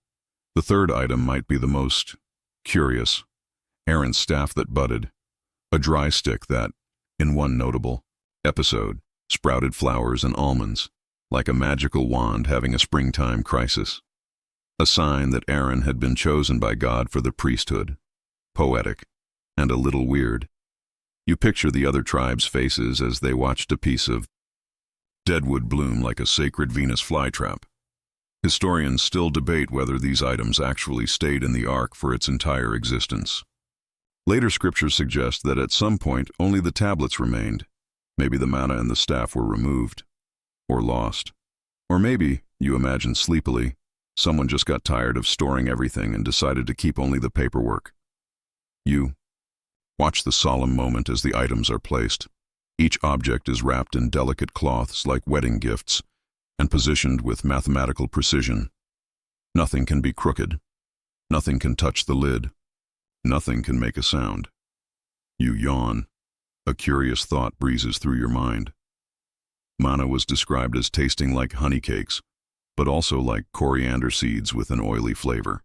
The 3rd item might be the most curious. Aaron's staff that budded, a dry stick that, in one notable episode, sprouted flowers and almonds, like a magical wand having a springtime crisis. A sign that Aaron had been chosen by God for the priesthood. Poetic, and a little weird. You picture the other tribes' faces as they watched a piece of deadwood bloom like a sacred Venus flytrap. Historians still debate whether these items actually stayed in the ark for its entire existence. Later scriptures suggest that at some point only the tablets remained. Maybe the manna and the staff were removed, or lost. Or maybe, you imagine sleepily, someone just got tired of storing everything and decided to keep only the paperwork. You watch the solemn moment as the items are placed. Each object is wrapped in delicate cloths like wedding gifts and positioned with mathematical precision. Nothing can be crooked. Nothing can touch the lid. Nothing can make a sound. You yawn. A curious thought breezes through your mind. Manna was described as tasting like honey cakes, but also like coriander seeds with an oily flavor,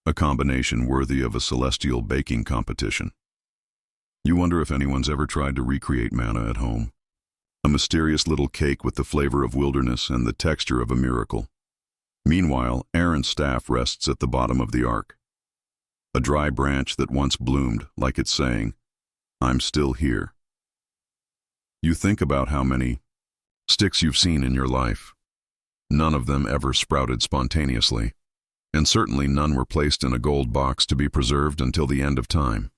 a combination worthy of a celestial baking competition. You wonder if anyone's ever tried to recreate manna at home. A mysterious little cake with the flavor of wilderness and the texture of a miracle. Meanwhile, Aaron's staff rests at the bottom of the ark. A dry branch that once bloomed, like it's saying, "I'm still here." You think about how many sticks you've seen in your life. None of them ever sprouted spontaneously, and certainly none were placed in a gold box to be preserved until the end of time.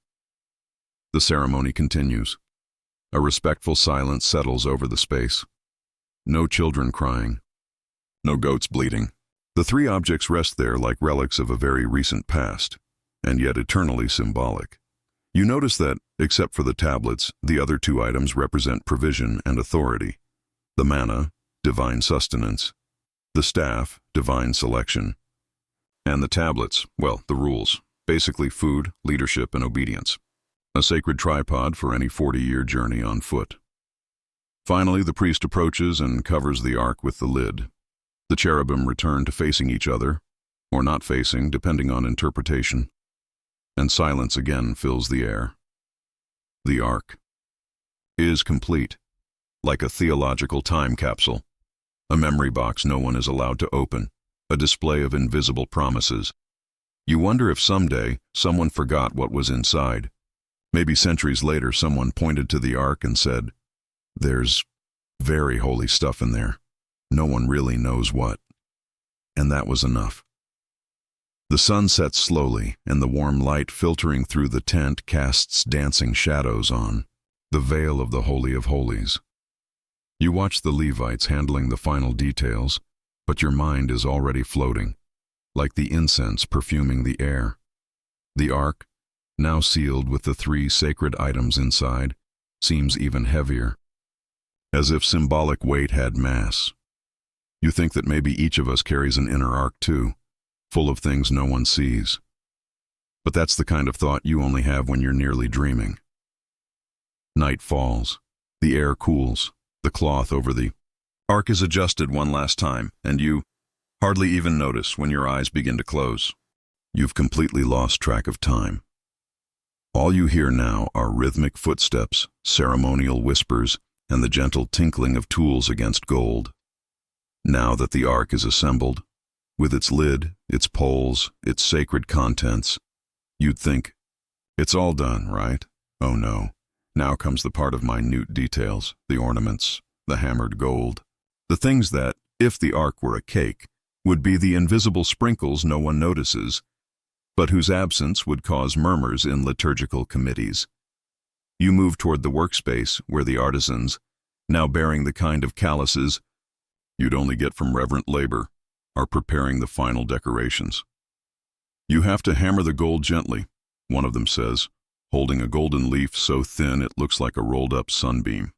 The ceremony continues. A respectful silence settles over the space. No children crying. No goats bleating. The 3 objects rest there like relics of a very recent past, and yet eternally symbolic. You notice that, except for the tablets, the other 2 items represent provision and authority. The manna, divine sustenance. The staff, divine selection. And the tablets, well, the rules, basically food, leadership, and obedience. A sacred tripod for any 40-year journey on foot. Finally, the priest approaches and covers the ark with the lid. The cherubim return to facing each other, or not facing, depending on interpretation. And silence again fills the air. The ark is complete, like a theological time capsule. A memory box no one is allowed to open, a display of invisible promises. You wonder if someday someone forgot what was inside. Maybe centuries later someone pointed to the ark and said, "There's very holy stuff in there. No one really knows what." And that was enough. The sun sets slowly, and the warm light filtering through the tent casts dancing shadows on the veil of the Holy of Holies. You watch the Levites handling the final details, but your mind is already floating, like the incense perfuming the air. The ark, now sealed with the 3 sacred items inside, seems even heavier, as if symbolic weight had mass. You think that maybe each of us carries an inner ark too, full of things no one sees. But that's the kind of thought you only have when you're nearly dreaming. Night falls. The air cools. The cloth over the ark is adjusted one last time, and you hardly even notice when your eyes begin to close. You've completely lost track of time. All you hear now are rhythmic footsteps, ceremonial whispers, and the gentle tinkling of tools against gold. Now that the ark is assembled, with its lid, its poles, its sacred contents, You'd think, it's all done, right? Oh no. Now comes the part of minute details, the ornaments, the hammered gold. The things that, if the ark were a cake, would be the invisible sprinkles no one notices, but whose absence would cause murmurs in liturgical committees. You move toward the workspace where the artisans, now bearing the kind of calluses you'd only get from reverent labor, are preparing the final decorations. You have to hammer the gold gently, one of them says, holding a golden leaf so thin it looks like a rolled-up sunbeam.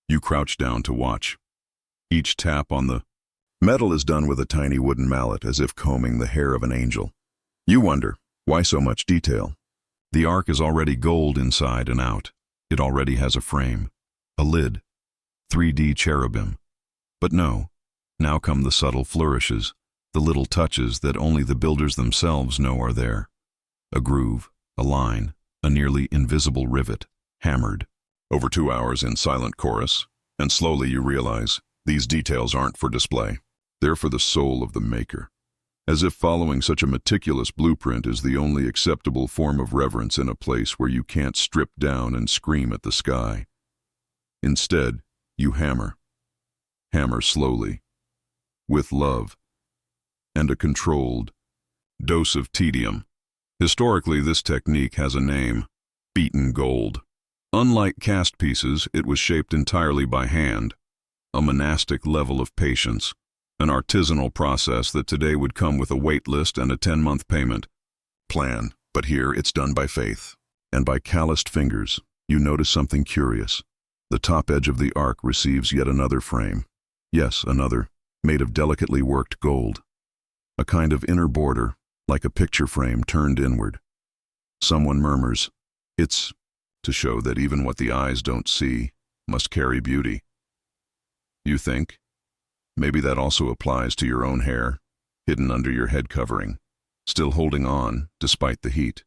You crouch down to watch. Each tap on the metal is done with a tiny wooden mallet, as if combing the hair of an angel. You wonder, why so much detail? The ark is already gold inside and out. It already has a frame, a lid, 3D cherubim. But no, now come the subtle flourishes, the little touches that only the builders themselves know are there. A groove, a line, a nearly invisible rivet, hammered. Over 2 hours in silent chorus, and slowly you realize these details aren't for display. They're for the soul of the maker. As if following such a meticulous blueprint is the only acceptable form of reverence in a place where you can't strip down and scream at the sky. Instead, you hammer. Hammer slowly, with love, and a controlled dose of tedium. Historically, this technique has a name: beaten gold. Unlike cast pieces, it was shaped entirely by hand, a monastic level of patience, an artisanal process that today would come with a wait list and a 10-month payment plan. But here, it's done by faith, and by calloused fingers. You notice something curious. The top edge of the ark receives yet another frame. Yes, another, made of delicately worked gold. A kind of inner border, like a picture frame turned inward. Someone murmurs, it's to show that even what the eyes don't see must carry beauty. You think, maybe that also applies to your own hair, hidden under your head covering, still holding on despite the heat.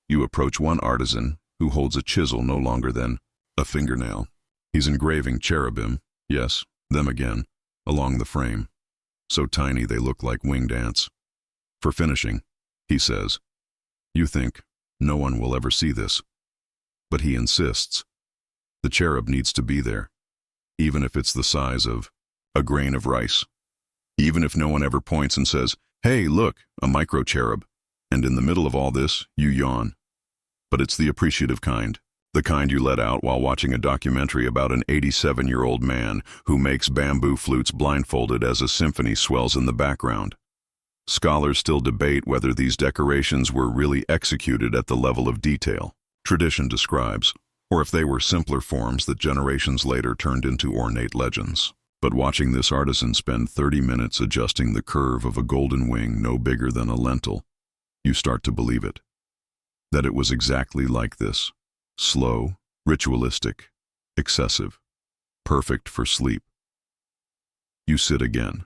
You approach one artisan who holds a chisel no longer than a fingernail. He's engraving cherubim, yes, them again, along the frame, so tiny they look like winged ants. For finishing, he says, you think, no one will ever see this. But he insists. The cherub needs to be there, even if it's the size of a grain of rice. Even if no one ever points and says, hey, look, a micro-cherub. And in the middle of all this, you yawn. But it's the appreciative kind. The kind you let out while watching a documentary about an 87-year-old man who makes bamboo flutes blindfolded as a symphony swells in the background. Scholars still debate whether these decorations were really executed at the level of detail tradition describes, or if they were simpler forms that generations later turned into ornate legends. But watching this artisan spend 30 minutes adjusting the curve of a golden wing no bigger than a lentil, you start to believe it. That it was exactly like this. Slow, ritualistic, excessive, perfect for sleep. You sit again.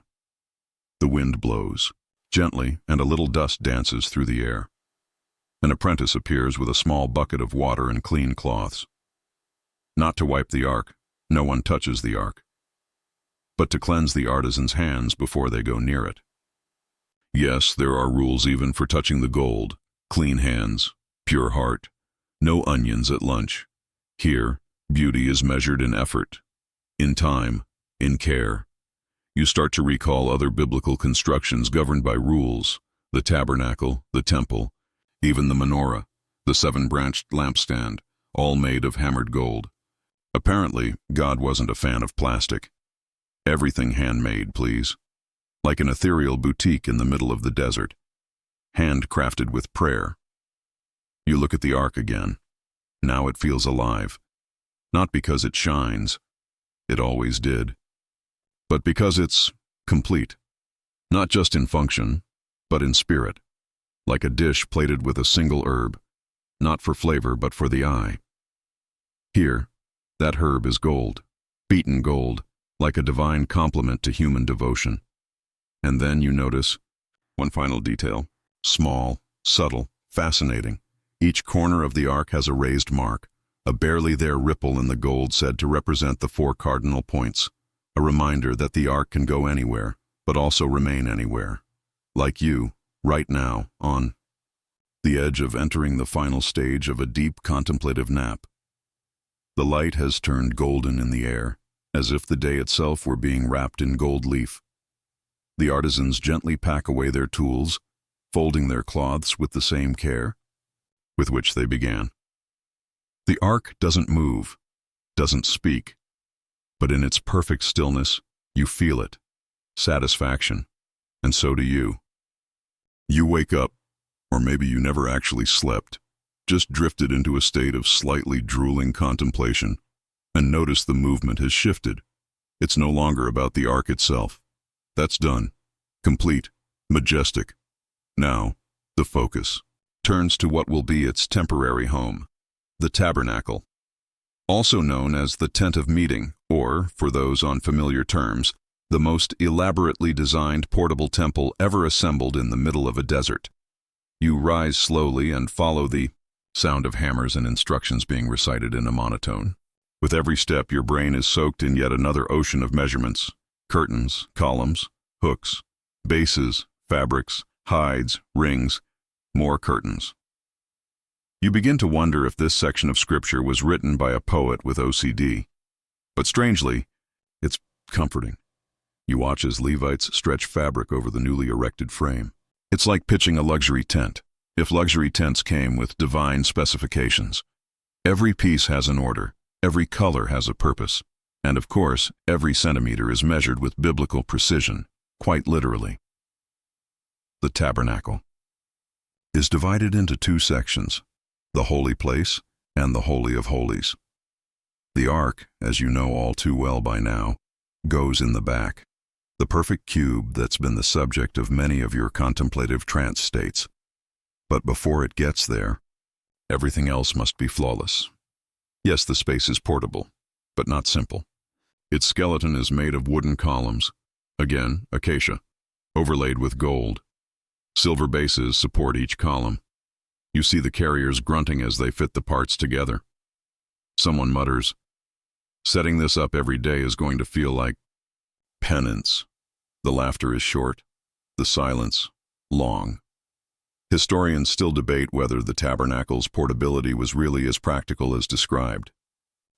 The wind blows gently, and a little dust dances through the air. An apprentice appears with a small bucket of water and clean cloths. Not to wipe the ark, no one touches the ark, but to cleanse the artisan's hands before they go near it. Yes, there are rules even for touching the gold. Clean hands, pure heart, no onions at lunch. Here, beauty is measured in effort, in time, in care. You start to recall other biblical constructions governed by rules: the tabernacle, the temple, even the menorah, the 7-branched lampstand, all made of hammered gold. Apparently, God wasn't a fan of plastic. Everything handmade, please. Like an ethereal boutique in the middle of the desert. Handcrafted with prayer. You look at the ark again. Now it feels alive. Not because it shines. It always did. But because it's complete. Not just in function, but in spirit. Like a dish plated with a single herb. Not for flavor, but for the eye. Here, that herb is gold. Beaten gold. Like a divine compliment to human devotion. And then you notice one final detail. Small, subtle, fascinating. Each corner of the ark has a raised mark, a barely there ripple in the gold said to represent the 4 cardinal points, a reminder that the ark can go anywhere, but also remain anywhere. Like you, right now, on the edge of entering the final stage of a deep contemplative nap. The light has turned golden in the air, as if the day itself were being wrapped in gold leaf. The artisans gently pack away their tools, folding their cloths with the same care with which they began. The ark doesn't move, doesn't speak, but in its perfect stillness, you feel it, satisfaction, and so do you. You wake up, or maybe you never actually slept, just drifted into a state of slightly drooling contemplation, and notice the movement has shifted. It's no longer about the ark itself. That's done, complete, majestic. Now, the focus turns to what will be its temporary home, the tabernacle. Also known as the tent of meeting, or, for those on familiar terms, the most elaborately designed portable temple ever assembled in the middle of a desert. You rise slowly and follow the sound of hammers and instructions being recited in a monotone. With every step, your brain is soaked in yet another ocean of measurements: curtains, columns, hooks, bases, fabrics, hides, rings, more curtains. You begin to wonder if this section of scripture was written by a poet with OCD. But strangely, it's comforting. You watch as Levites stretch fabric over the newly erected frame. It's like pitching a luxury tent, if luxury tents came with divine specifications. Every piece has an order, every color has a purpose, and of course, every centimeter is measured with biblical precision, quite literally. The tabernacle is divided into two sections: the holy place and the Holy of Holies. The ark, as you know all too well by now, goes in the back, the perfect cube that's been the subject of many of your contemplative trance states. But before it gets there, everything else must be flawless. Yes, the space is portable, but not simple. Its skeleton is made of wooden columns, again, acacia, overlaid with gold. Silver bases support each column. You see the carriers grunting as they fit the parts together. Someone mutters, "Setting this up every day is going to feel like penance." The laughter is short, the silence long. Historians still debate whether the tabernacle's portability was really as practical as described.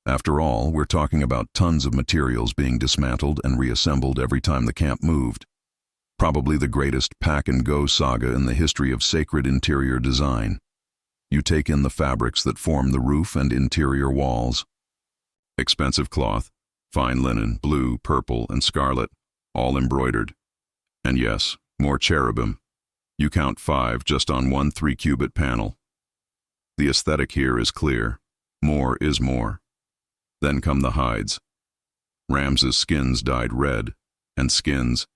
After all, we're talking about tons of materials being dismantled and reassembled every time the camp moved. Probably the greatest pack-and-go saga in the history of sacred interior design. You take in the fabrics that form the roof and interior walls. Expensive cloth, fine linen, blue, purple, and scarlet, all embroidered. And yes, more cherubim. You count 5 just on one 3-cubit panel. The aesthetic here is clear. More is more. Then come the hides. Rams' skins dyed red, and skins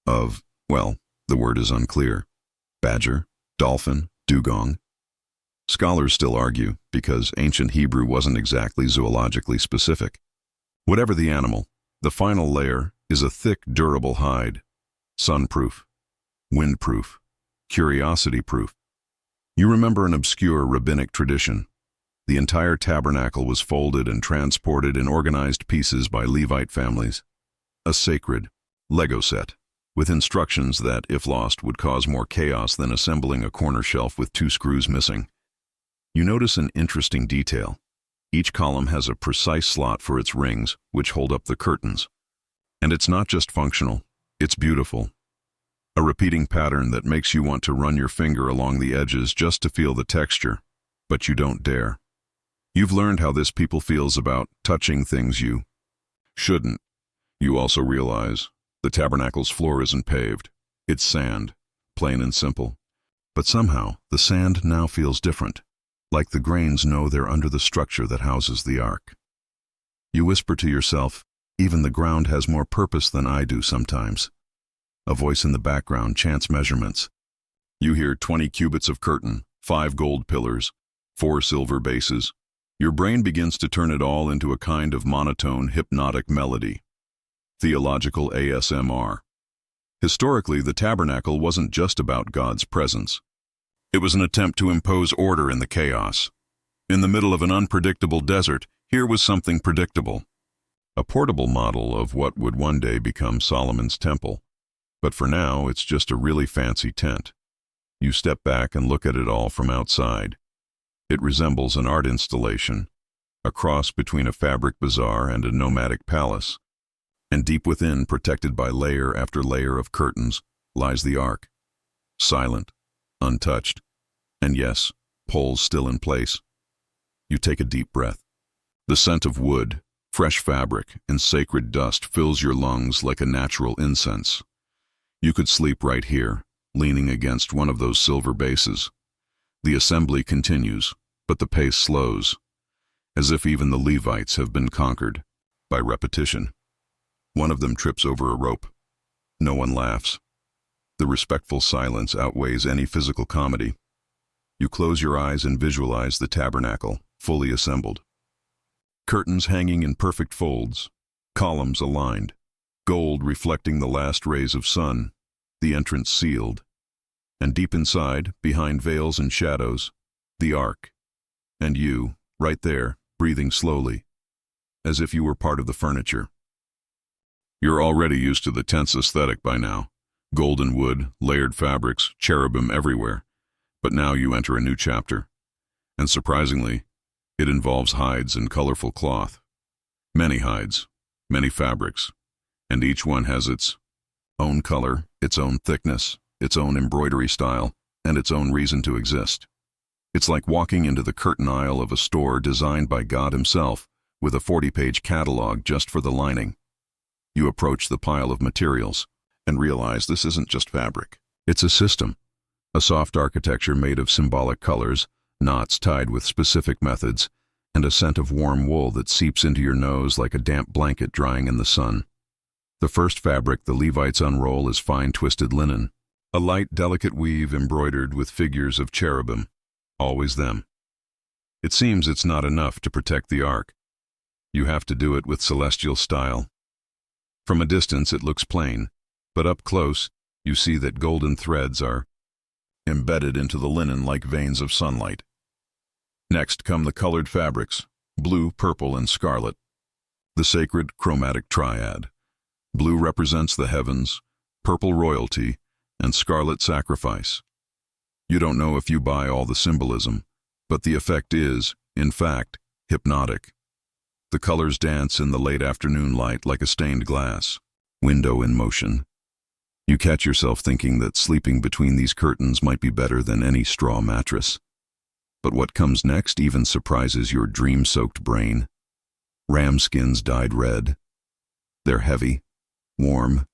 of, well, the word is unclear. Badger, dolphin, dugong. Scholars still argue, because ancient Hebrew wasn't exactly zoologically specific. Whatever the animal, the final layer is a thick, durable hide. Sunproof, windproof, curiosity-proof. You remember an obscure rabbinic tradition. The entire tabernacle was folded and transported in organized pieces by Levite families. A sacred Lego set, with instructions that, if lost, would cause more chaos than assembling a corner shelf with 2 screws missing. You notice an interesting detail. Each column has a precise slot for its rings, which hold up the curtains. And it's not just functional, it's beautiful. A repeating pattern that makes you want to run your finger along the edges just to feel the texture, but you don't dare. You've learned how this people feels about touching things you shouldn't. You also realize the tabernacle's floor isn't paved. It's sand, plain and simple. But somehow, the sand now feels different, like the grains know they're under the structure that houses the ark. You whisper to yourself, "Even the ground has more purpose than I do sometimes." A voice in the background chants measurements. You hear 20 cubits of curtain, 5 gold pillars, 4 silver bases. Your brain begins to turn it all into a kind of monotone, hypnotic melody. Theological ASMR. Historically, the tabernacle wasn't just about God's presence. It was an attempt to impose order in the chaos. In the middle of an unpredictable desert, here was something predictable. A portable model of what would one day become Solomon's temple. But for now, it's just a really fancy tent. You step back and look at it all from outside. It resembles an art installation, a cross between a fabric bazaar and a nomadic palace. And deep within, protected by layer after layer of curtains, lies the ark. Silent, untouched, and yes, poles still in place. You take a deep breath. The scent of wood, fresh fabric, and sacred dust fills your lungs like a natural incense. You could sleep right here, leaning against one of those silver bases. The assembly continues, but the pace slows, as if even the Levites have been conquered by repetition. One of them trips over a rope. No one laughs. The respectful silence outweighs any physical comedy. You close your eyes and visualize the tabernacle, fully assembled. Curtains hanging in perfect folds, columns aligned, gold reflecting the last rays of sun, the entrance sealed. And deep inside, behind veils and shadows, the ark. And you, right there, breathing slowly, as if you were part of the furniture. You're already used to the tense aesthetic by now. Golden wood, layered fabrics, cherubim everywhere. But now you enter a new chapter. And surprisingly, it involves hides and colorful cloth. Many hides, many fabrics, and each one has its own color, its own thickness, its own embroidery style, and its own reason to exist. It's like walking into the curtain aisle of a store designed by God himself, with a 40-page catalog just for the lining. You approach the pile of materials and realize this isn't just fabric. It's a system, a soft architecture made of symbolic colors, knots tied with specific methods, and a scent of warm wool that seeps into your nose like a damp blanket drying in the sun. The first fabric the Levites unroll is fine twisted linen, a light, delicate weave embroidered with figures of cherubim, always them. It seems it's not enough to protect the ark. You have to do it with celestial style. From a distance it looks plain, but up close you see that golden threads are embedded into the linen like veins of sunlight. Next come the colored fabrics, blue, purple, and scarlet. The sacred chromatic triad. Blue represents the heavens, purple royalty, and scarlet sacrifice. You don't know if you buy all the symbolism, but the effect is, in fact, hypnotic. The colors dance in the late afternoon light like a stained glass, window in motion. You catch yourself thinking that sleeping between these curtains might be better than any straw mattress. But what comes next even surprises your dream-soaked brain. Ram skins dyed red. They're heavy, warm,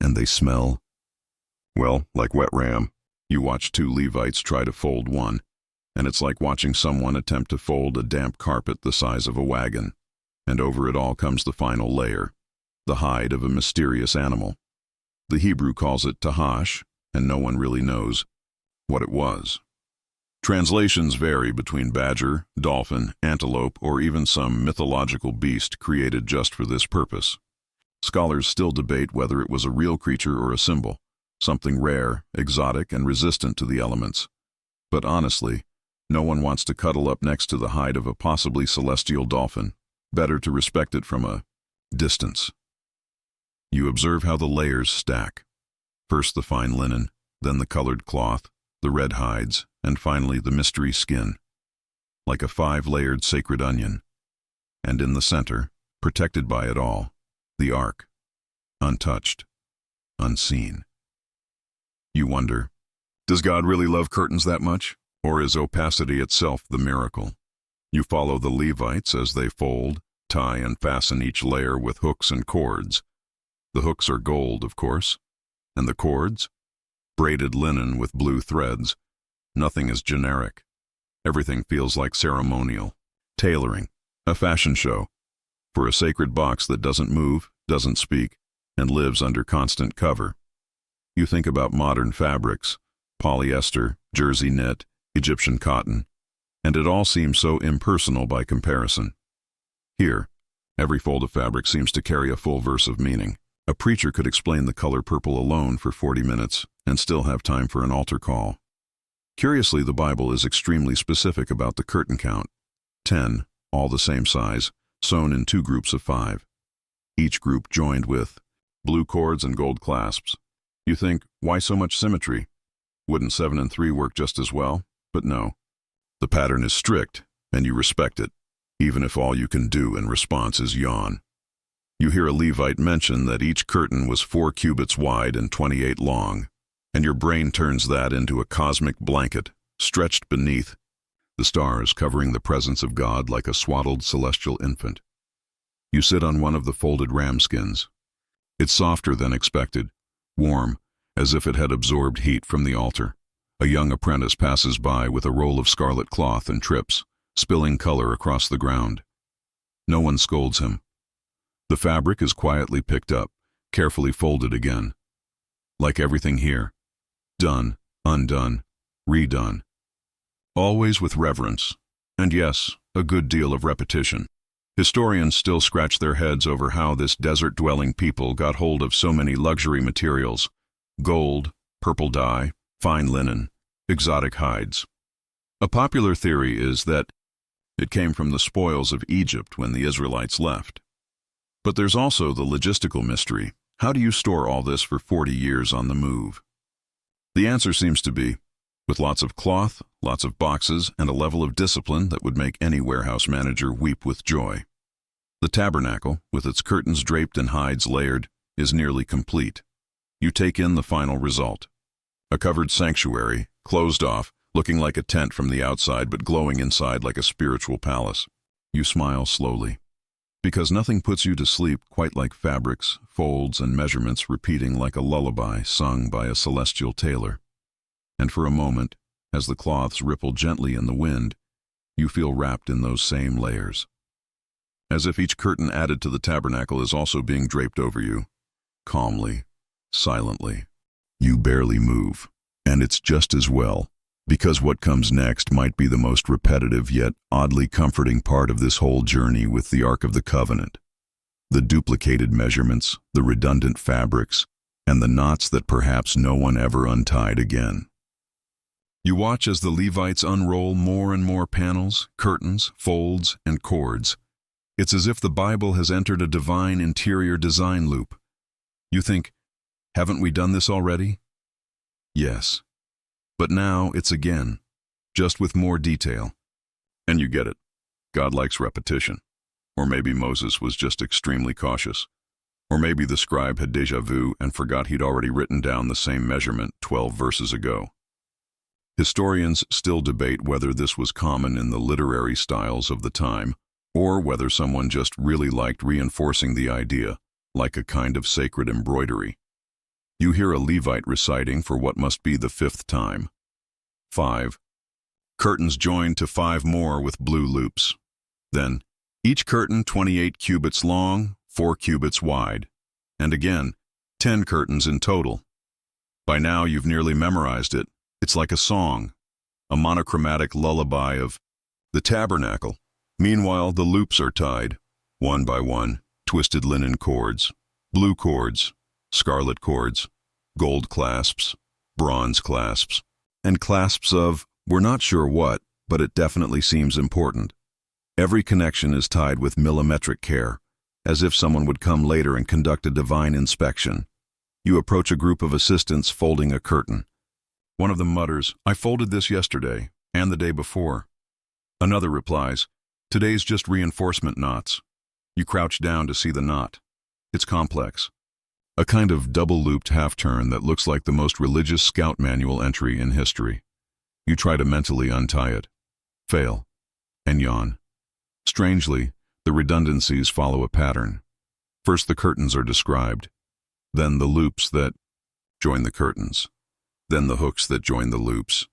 and they smell. Well, like wet ram. You watch two Levites try to fold one, and it's like watching someone attempt to fold a damp carpet the size of a wagon. And over it all comes the final layer, the hide of a mysterious animal. The Hebrew calls it tahash, and no one really knows what it was. Translations vary between badger, dolphin, antelope, or even some mythological beast created just for this purpose. Scholars still debate whether it was a real creature or a symbol, something rare, exotic, and resistant to the elements. But honestly, no one wants to cuddle up next to the hide of a possibly celestial dolphin. Better to respect it from a distance. You observe how the layers stack. First the fine linen, then the colored cloth, the red hides, and finally the mystery skin. Like a 5-layered sacred onion. And in the center, protected by it all, the ark. Untouched. Unseen. You wonder, does God really love curtains that much? Or is opacity itself the miracle? You follow the Levites as they fold, tie, and fasten each layer with hooks and cords. The hooks are gold, of course. And the cords? Braided linen with blue threads. Nothing is generic. Everything feels like ceremonial. Tailoring. A fashion show. For a sacred box that doesn't move, doesn't speak, and lives under constant cover. You think about modern fabrics, polyester, jersey knit, Egyptian cotton, and it all seems so impersonal by comparison. Here, every fold of fabric seems to carry a full verse of meaning. A preacher could explain the color purple alone for 40 minutes and still have time for an altar call. Curiously, the Bible is extremely specific about the curtain count. 10, all the same size, sewn in 2 groups of 5. Each group joined with blue cords and gold clasps. You think, why so much symmetry? Wouldn't 7 and 3 work just as well? But no. The pattern is strict, and you respect it, even if all you can do in response is yawn. You hear a Levite mention that each curtain was 4 cubits wide and 28 long, and your brain turns that into a cosmic blanket, stretched beneath, the stars covering the presence of God like a swaddled celestial infant. You sit on one of the folded ram skins. It's softer than expected, warm, as if it had absorbed heat from the altar. A young apprentice passes by with a roll of scarlet cloth and trips, spilling color across the ground. No one scolds him. The fabric is quietly picked up, carefully folded again. Like everything here. Done, undone, redone. Always with reverence, and yes, a good deal of repetition. Historians still scratch their heads over how this desert-dwelling people got hold of so many luxury materials: gold, purple dye, fine linen, exotic hides. A popular theory is that it came from the spoils of Egypt when the Israelites left. But there's also the logistical mystery. How do you store all this for 40 years on the move? The answer seems to be, with lots of cloth, lots of boxes, and a level of discipline that would make any warehouse manager weep with joy. The tabernacle, with its curtains draped and hides layered, is nearly complete. You take in the final result. A covered sanctuary, closed off, looking like a tent from the outside but glowing inside like a spiritual palace. You smile slowly. Because nothing puts you to sleep quite like fabrics, folds, and measurements repeating like a lullaby sung by a celestial tailor. And for a moment, as the cloths ripple gently in the wind, you feel wrapped in those same layers. As if each curtain added to the tabernacle is also being draped over you, calmly, silently. You barely move, and it's just as well, because what comes next might be the most repetitive yet oddly comforting part of this whole journey with the Ark of the Covenant. The duplicated measurements, the redundant fabrics, and the knots that perhaps no one ever untied again. You watch as the Levites unroll more and more panels, curtains, folds, and cords. It's as if the Bible has entered a divine interior design loop. You think, haven't we done this already? Yes. But now it's again, just with more detail. And you get it. God likes repetition. Or maybe Moses was just extremely cautious. Or maybe the scribe had déjà vu and forgot he'd already written down the same measurement 12 verses ago. Historians still debate whether this was common in the literary styles of the time, or whether someone just really liked reinforcing the idea, like a kind of sacred embroidery. You hear a Levite reciting for what must be the 5th time. 5. Curtains joined to 5 more with blue loops. Then, each curtain 28 cubits long, 4 cubits wide. And again, 10 curtains in total. By now you've nearly memorized it. It's like a song, a monochromatic lullaby of the tabernacle. Meanwhile, the loops are tied, one by one, twisted linen cords, blue cords, scarlet cords, gold clasps, bronze clasps, and clasps of, we're not sure what, but it definitely seems important. Every connection is tied with millimetric care, as if someone would come later and conduct a divine inspection. You approach a group of assistants folding a curtain. One of them mutters, "I folded this yesterday, and the day before." Another replies, "Today's just reinforcement knots." You crouch down to see the knot. It's complex. A kind of double-looped half-turn that looks like the most religious scout manual entry in history. You try to mentally untie it. Fail. And yawn. Strangely, the redundancies follow a pattern. First the curtains are described, then the loops that join the curtains, then the hooks that join the loops,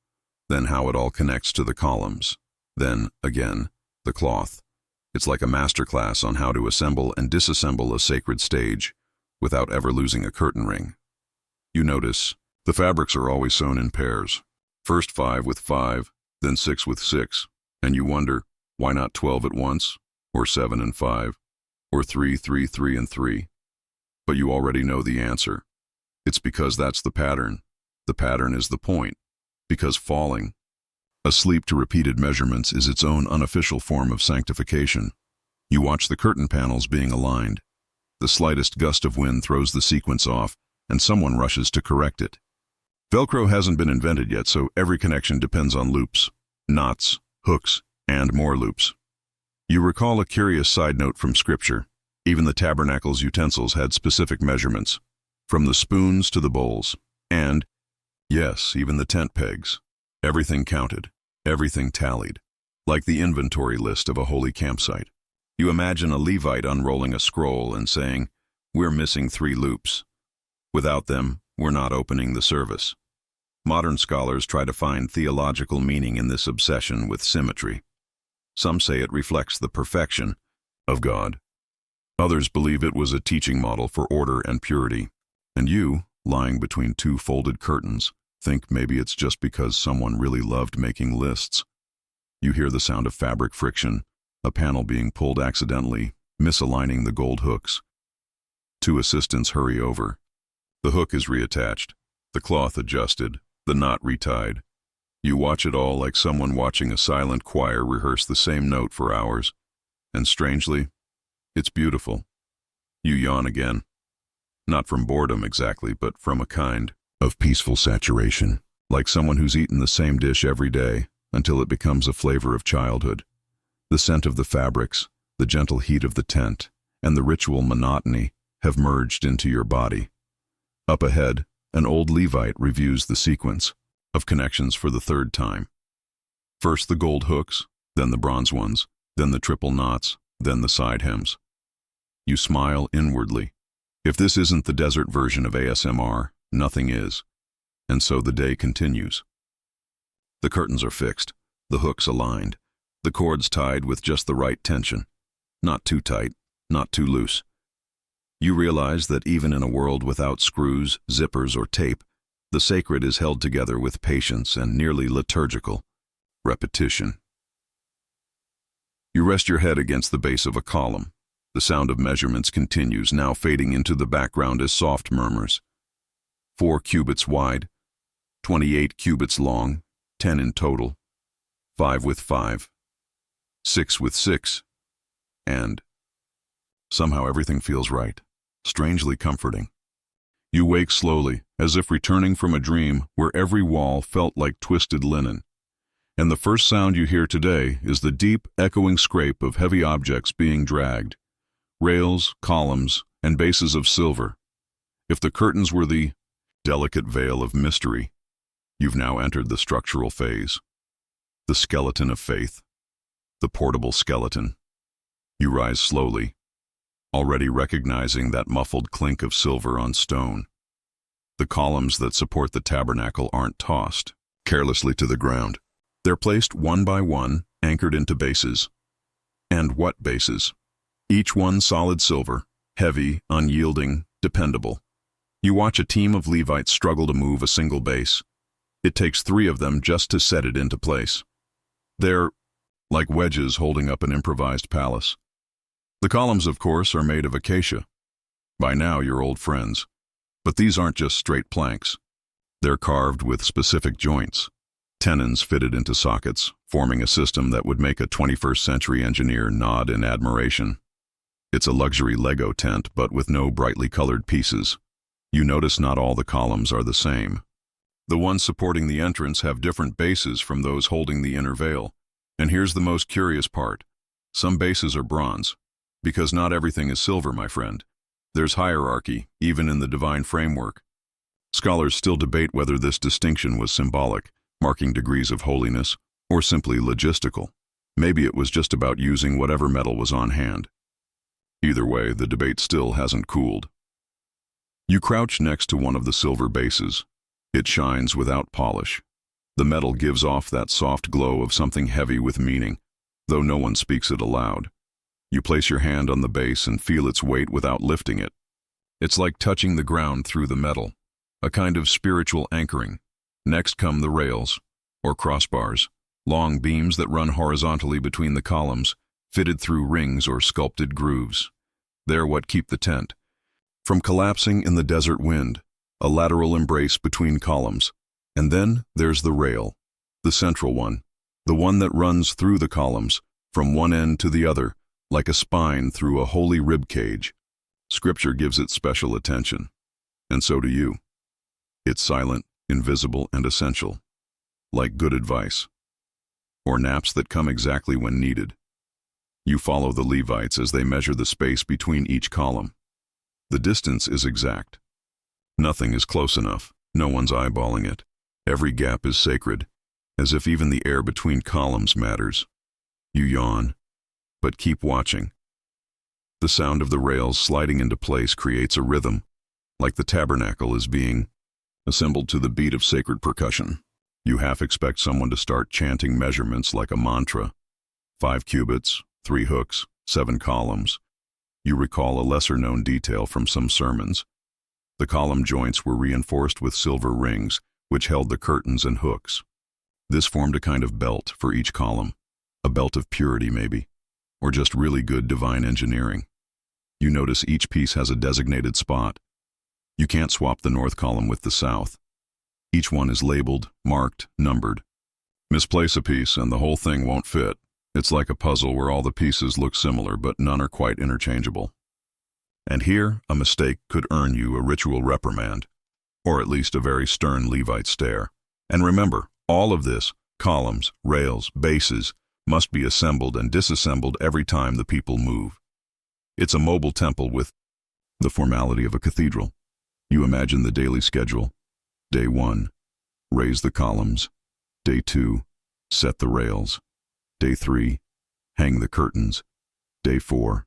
then how it all connects to the columns, then, again, the cloth. It's like a masterclass on how to assemble and disassemble a sacred stage without ever losing a curtain ring. You notice, the fabrics are always sewn in pairs. First 5 with 5, then 6 with 6, and you wonder, why not 12 at once, or 7 and 5, or 3, 3, 3, and 3? But you already know the answer. It's because that's the pattern. The pattern is the point, because falling, asleep to repeated measurements, is its own unofficial form of sanctification. You watch the curtain panels being aligned. The slightest gust of wind throws the sequence off, and someone rushes to correct it. Velcro hasn't been invented yet, so every connection depends on loops, knots, hooks, and more loops. You recall a curious side note from Scripture. Even the tabernacle's utensils had specific measurements, from the spoons to the bowls. And, yes, even the tent pegs. Everything counted, everything tallied, like the inventory list of a holy campsite. You imagine a Levite unrolling a scroll and saying, "We're missing 3 loops. Without them, we're not opening the service." Modern scholars try to find theological meaning in this obsession with symmetry. Some say it reflects the perfection of God. Others believe it was a teaching model for order and purity. And you, lying between 2 folded curtains, think maybe it's just because someone really loved making lists. You hear the sound of fabric friction, a panel being pulled accidentally, misaligning the gold hooks. 2 assistants hurry over. The hook is reattached, the cloth adjusted, the knot retied. You watch it all like someone watching a silent choir rehearse the same note for hours. And strangely, it's beautiful. You yawn again. Not from boredom exactly, but from a kind of peaceful saturation, like someone who's eaten the same dish every day until it becomes a flavor of childhood. The scent of the fabrics, the gentle heat of the tent, and the ritual monotony have merged into your body. Up ahead, an old Levite reviews the sequence of connections for the 3rd time. First the gold hooks, then the bronze ones, then the triple knots, then the side hems. You smile inwardly. If this isn't the desert version of ASMR, nothing is. And so the day continues. The curtains are fixed, the hooks aligned, the cords tied with just the right tension. Not too tight, not too loose. You realize that even in a world without screws, zippers, or tape, the sacred is held together with patience and nearly liturgical repetition. You rest your head against the base of a column. The sound of measurements continues, now fading into the background as soft murmurs. 4 cubits wide, 28 cubits long, 10 in total, 5 with 5, 6 with 6, and somehow everything feels right, strangely comforting. You wake slowly, as if returning from a dream where every wall felt like twisted linen. And the first sound you hear today is the deep, echoing scrape of heavy objects being dragged. Rails, columns, and bases of silver. If the curtains were the delicate veil of mystery, you've now entered the structural phase. The skeleton of faith. The portable skeleton. You rise slowly, already recognizing that muffled clink of silver on stone. The columns that support the tabernacle aren't tossed carelessly to the ground. They're placed one by one, anchored into bases. And what bases? Each one solid silver, heavy, unyielding, dependable. You watch a team of Levites struggle to move a single base. It takes 3 of them just to set it into place. They're like wedges holding up an improvised palace. The columns, of course, are made of acacia. By now, you're old friends. But these aren't just straight planks. They're carved with specific joints, tenons fitted into sockets, forming a system that would make a 21st century engineer nod in admiration. It's a luxury Lego tent, but with no brightly colored pieces. You notice not all the columns are the same. The ones supporting the entrance have different bases from those holding the inner veil. And here's the most curious part. Some bases are bronze. Because not everything is silver, my friend. There's hierarchy, even in the divine framework. Scholars still debate whether this distinction was symbolic, marking degrees of holiness, or simply logistical. Maybe it was just about using whatever metal was on hand. Either way, the debate still hasn't cooled. You crouch next to one of the silver bases. It shines without polish. The metal gives off that soft glow of something heavy with meaning, though no one speaks it aloud. You place your hand on the base and feel its weight without lifting it. It's like touching the ground through the metal, a kind of spiritual anchoring. Next come the rails, or crossbars, long beams that run horizontally between the columns, fitted through rings or sculpted grooves. They're what keep the tent from collapsing in the desert wind, a lateral embrace between columns. And then there's the rail, the central one, the one that runs through the columns, from one end to the other, like a spine through a holy rib cage. Scripture gives it special attention, and so do you. It's silent, invisible and essential, like good advice, or naps that come exactly when needed. You follow the Levites as they measure the space between each column. The distance is exact. Nothing is close enough. No one's eyeballing it. Every gap is sacred, as if even the air between columns matters. You yawn, but keep watching. The sound of the rails sliding into place creates a rhythm, like the tabernacle is being assembled to the beat of sacred percussion. You half expect someone to start chanting measurements like a mantra. 5 cubits, 3 hooks, 7 columns. You recall a lesser-known detail from some sermons. The column joints were reinforced with silver rings, which held the curtains and hooks. This formed a kind of belt for each column, a belt of purity maybe, or just really good divine engineering. You notice each piece has a designated spot. You can't swap the north column with the south. Each one is labeled, marked, numbered. Misplace a piece and the whole thing won't fit. It's like a puzzle where all the pieces look similar but none are quite interchangeable. And here, a mistake could earn you a ritual reprimand, or at least a very stern Levite stare. And remember, all of this, columns, rails, bases, must be assembled and disassembled every time the people move. It's a mobile temple with the formality of a cathedral. You imagine the daily schedule. Day 1, raise the columns. Day 2, set the rails. Day 3, hang the curtains. Day 4,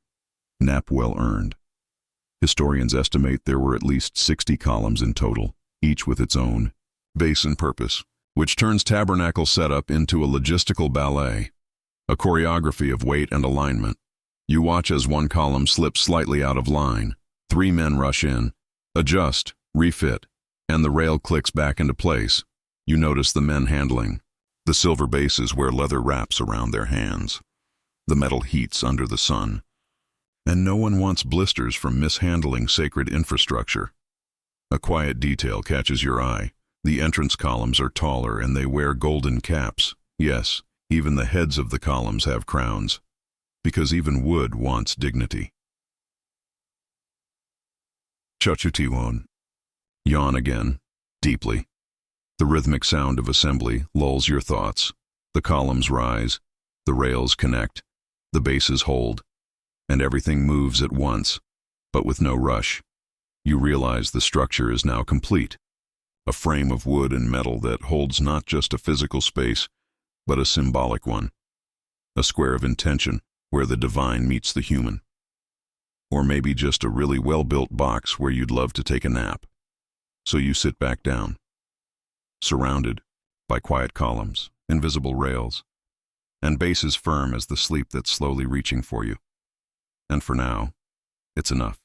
nap well earned. Historians estimate there were at least 60 columns in total, each with its own base and purpose, which turns tabernacle setup into a logistical ballet, a choreography of weight and alignment. You watch as one column slips slightly out of line. 3 men rush in, adjust, refit, and the rail clicks back into place. You notice the men handling. The silver bases wear leather wraps around their hands. The metal heats under the sun. And no one wants blisters from mishandling sacred infrastructure. A quiet detail catches your eye. The entrance columns are taller and they wear golden caps. Yes, even the heads of the columns have crowns, because even wood wants dignity. Chachutiwon. Yawn again, deeply. The rhythmic sound of assembly lulls your thoughts. The columns rise, the rails connect, the bases hold, and everything moves at once, but with no rush. You realize the structure is now complete. A frame of wood and metal that holds not just a physical space, but a symbolic one. A square of intention where the divine meets the human. Or maybe just a really well-built box where you'd love to take a nap. So you sit back down, surrounded by quiet columns, invisible rails, and bases firm as the sleep that's slowly reaching for you. And for now, it's enough.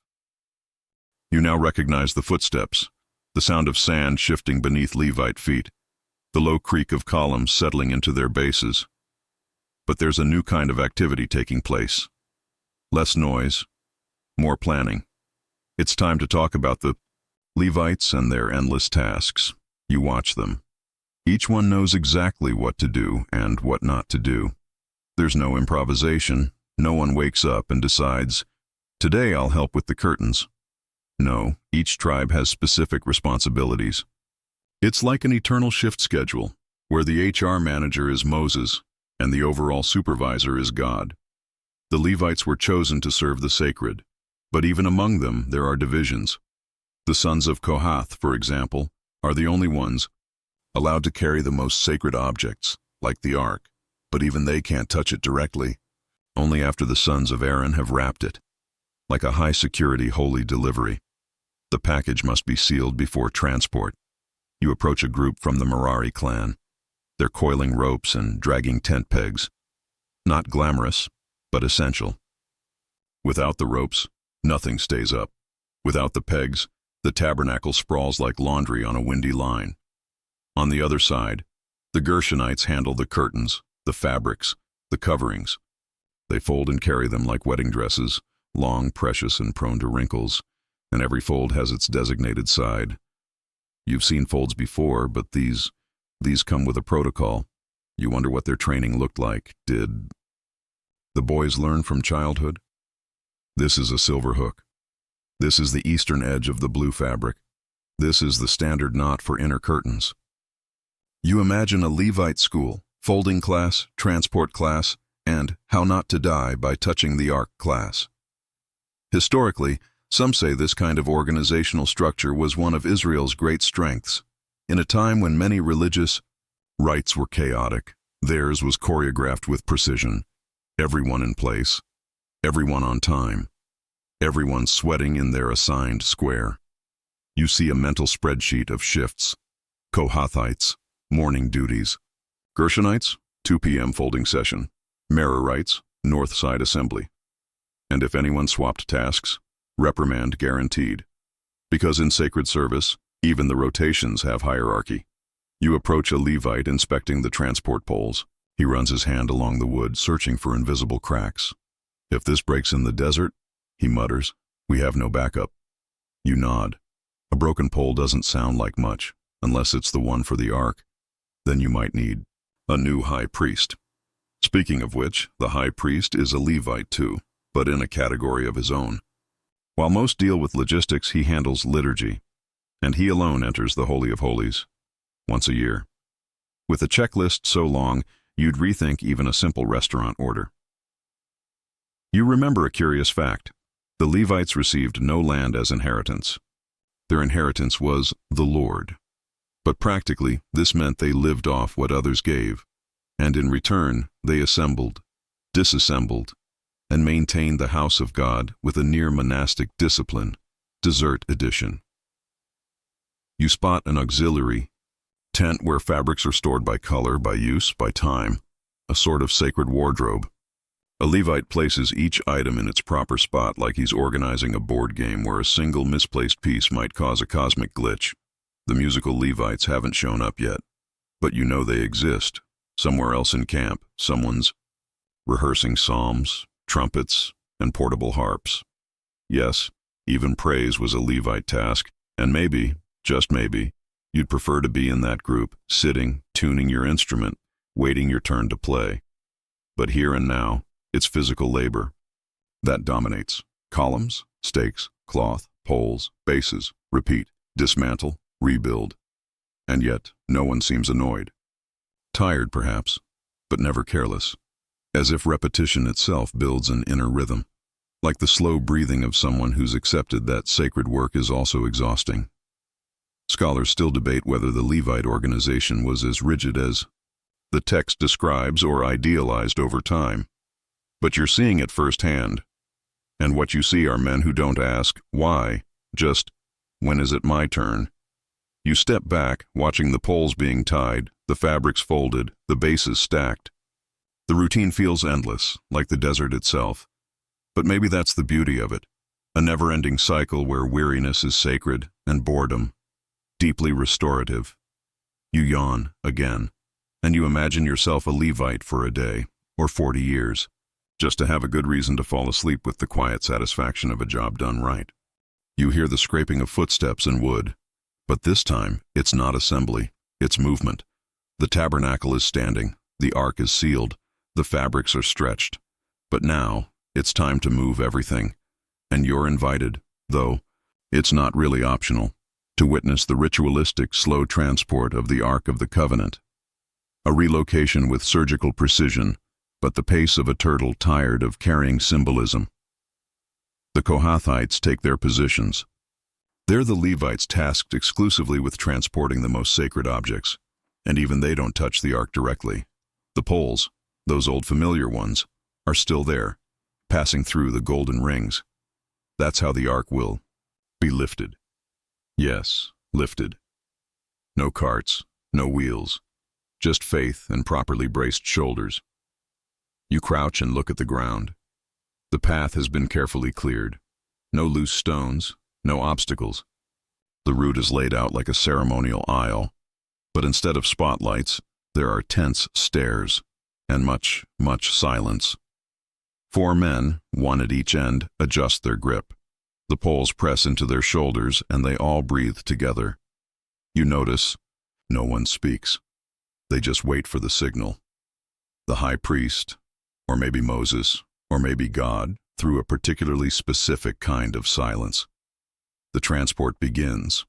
You now recognize the footsteps, the sound of sand shifting beneath Levite feet, the low creak of columns settling into their bases. But there's a new kind of activity taking place. Less noise, more planning. It's time to talk about the Levites and their endless tasks. You watch them. Each one knows exactly what to do and what not to do. There's no improvisation. No one wakes up and decides, today I'll help with the curtains. No, each tribe has specific responsibilities. It's like an eternal shift schedule, where the HR manager is Moses and the overall supervisor is God. The Levites were chosen to serve the sacred, but even among them there are divisions. The sons of Kohath, for example, are the only ones allowed to carry the most sacred objects, like the ark, but even they can't touch it directly. Only after the sons of Aaron have wrapped it, like a high-security holy delivery. The package must be sealed before transport. You approach a group from the Merari clan. They're coiling ropes and dragging tent pegs. Not glamorous, but essential. Without the ropes, nothing stays up. Without the pegs, the tabernacle sprawls like laundry on a windy line. On the other side, the Gershonites handle the curtains, the fabrics, the coverings. They fold and carry them like wedding dresses, long, precious, and prone to wrinkles, and every fold has its designated side. You've seen folds before, but these come with a protocol. You wonder what their training looked like. Did the boys learn from childhood? This is a silver hook. This is the eastern edge of the blue fabric. This is the standard knot for inner curtains. You imagine a Levite school, folding class, transport class, and how not to die by touching the ark class. Historically, some say this kind of organizational structure was one of Israel's great strengths. In a time when many religious rites were chaotic, theirs was choreographed with precision. Everyone in place, everyone on time, everyone sweating in their assigned square. You see a mental spreadsheet of shifts. Kohathites, morning duties. Gershonites, 2 p.m. folding session. Merarites, north side assembly. And if anyone swapped tasks, reprimand guaranteed. Because in sacred service, even the rotations have hierarchy. You approach a Levite inspecting the transport poles. He runs his hand along the wood, searching for invisible cracks. If this breaks in the desert, he mutters, we have no backup. You nod. A broken pole doesn't sound like much, unless it's the one for the ark. Then you might need a new high priest. Speaking of which, the high priest is a Levite too, but in a category of his own. While most deal with logistics, he handles liturgy, and he alone enters the Holy of Holies once a year. With a checklist so long, you'd rethink even a simple restaurant order. You remember a curious fact. The Levites received no land as inheritance. Their inheritance was the Lord. But practically, this meant they lived off what others gave, and in return, they assembled, disassembled, and maintained the house of God with a near monastic discipline, desert edition. You spot an auxiliary tent where fabrics are stored by color, by use, by time, a sort of sacred wardrobe. A Levite places each item in its proper spot like he's organizing a board game where a single misplaced piece might cause a cosmic glitch. The musical Levites haven't shown up yet, but you know they exist. Somewhere else in camp, someone's rehearsing psalms, trumpets, and portable harps. Yes, even praise was a Levite task, and maybe, just maybe, you'd prefer to be in that group, sitting, tuning your instrument, waiting your turn to play. But here and now, it's physical labor that dominates. Columns, stakes, cloth, poles, bases, repeat, dismantle, rebuild. And yet, no one seems annoyed. Tired, perhaps, but never careless. As if repetition itself builds an inner rhythm. Like the slow breathing of someone who's accepted that sacred work is also exhausting. Scholars still debate whether the Levite organization was as rigid as the text describes or idealized over time. But you're seeing it firsthand. And what you see are men who don't ask, why, just, when is it my turn? You step back, watching the poles being tied, the fabrics folded, the bases stacked. The routine feels endless, like the desert itself. But maybe that's the beauty of it. A never-ending cycle where weariness is sacred and boredom deeply restorative. You yawn again, and you imagine yourself a Levite for a day, or 40 years, just to have a good reason to fall asleep with the quiet satisfaction of a job done right. You hear the scraping of footsteps in wood, but this time it's not assembly, it's movement. The tabernacle is standing, the ark is sealed, the fabrics are stretched. But now, it's time to move everything, and you're invited, though it's not really optional, to witness the ritualistic, slow transport of the Ark of the Covenant. A relocation with surgical precision, but the pace of a turtle tired of carrying symbolism. The Kohathites take their positions. They're the Levites tasked exclusively with transporting the most sacred objects, and even they don't touch the Ark directly. The poles, those old familiar ones, are still there, passing through the golden rings. That's how the Ark will be lifted. Yes, lifted. No carts, no wheels, just faith and properly braced shoulders. You crouch and look at the ground. The path has been carefully cleared. No loose stones, no obstacles. The route is laid out like a ceremonial aisle, but instead of spotlights, there are tense stares and much, much silence. 4 men, one at each end, adjust their grip. The poles press into their shoulders and they all breathe together. You notice, no one speaks. They just wait for the signal. The high priest, or maybe Moses, or maybe God, through a particularly specific kind of silence. The transport begins.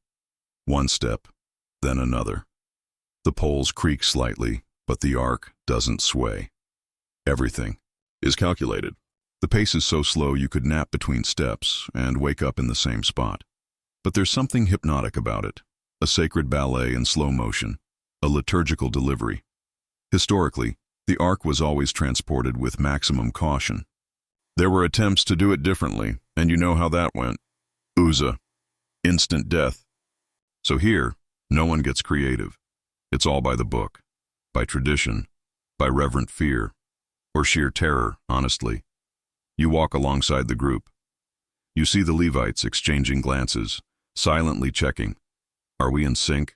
One step, then another. The poles creak slightly, but the ark doesn't sway. Everything is calculated. The pace is so slow you could nap between steps and wake up in the same spot. But there's something hypnotic about it, a sacred ballet in slow motion, a liturgical delivery. Historically, the ark was always transported with maximum caution. There were attempts to do it differently, and you know how that went. Uzzah, instant death. So here, no one gets creative. It's all by the book, by tradition, by reverent fear, or sheer terror, honestly. You walk alongside the group. You see the Levites exchanging glances, silently checking. Are we in sync?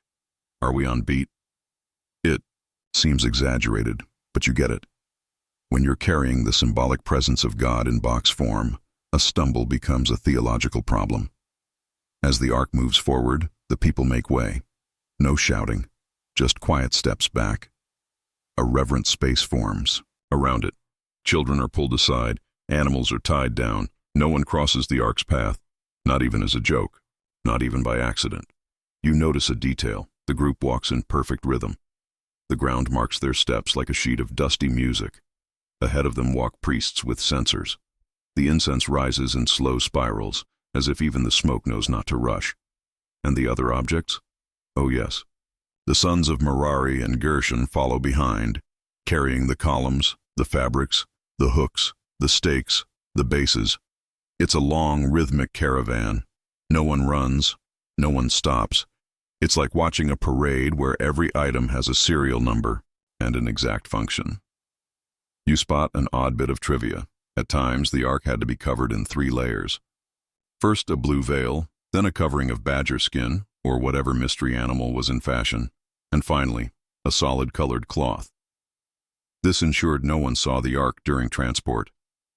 Are we on beat? It seems exaggerated, but you get it. When you're carrying the symbolic presence of God in box form, a stumble becomes a theological problem. As the ark moves forward, the people make way. No shouting, just quiet steps back. A reverent space forms around it. Children are pulled aside, animals are tied down. No one crosses the ark's path, not even as a joke, not even by accident. You notice a detail. The group walks in perfect rhythm. The ground marks their steps like a sheet of dusty music. Ahead of them walk priests with censers. The incense rises in slow spirals, as if even the smoke knows not to rush. And the other objects? Oh yes. The sons of Merari and Gershon follow behind, carrying the columns, the fabrics, the hooks, the stakes, the bases. It's a long, rhythmic caravan. No one runs, no one stops. It's like watching a parade where every item has a serial number and an exact function. You spot an odd bit of trivia. At times, the ark had to be covered in 3 layers. First a blue veil, then a covering of badger skin, or whatever mystery animal was in fashion, and finally, a solid-colored cloth. This ensured no one saw the ark during transport,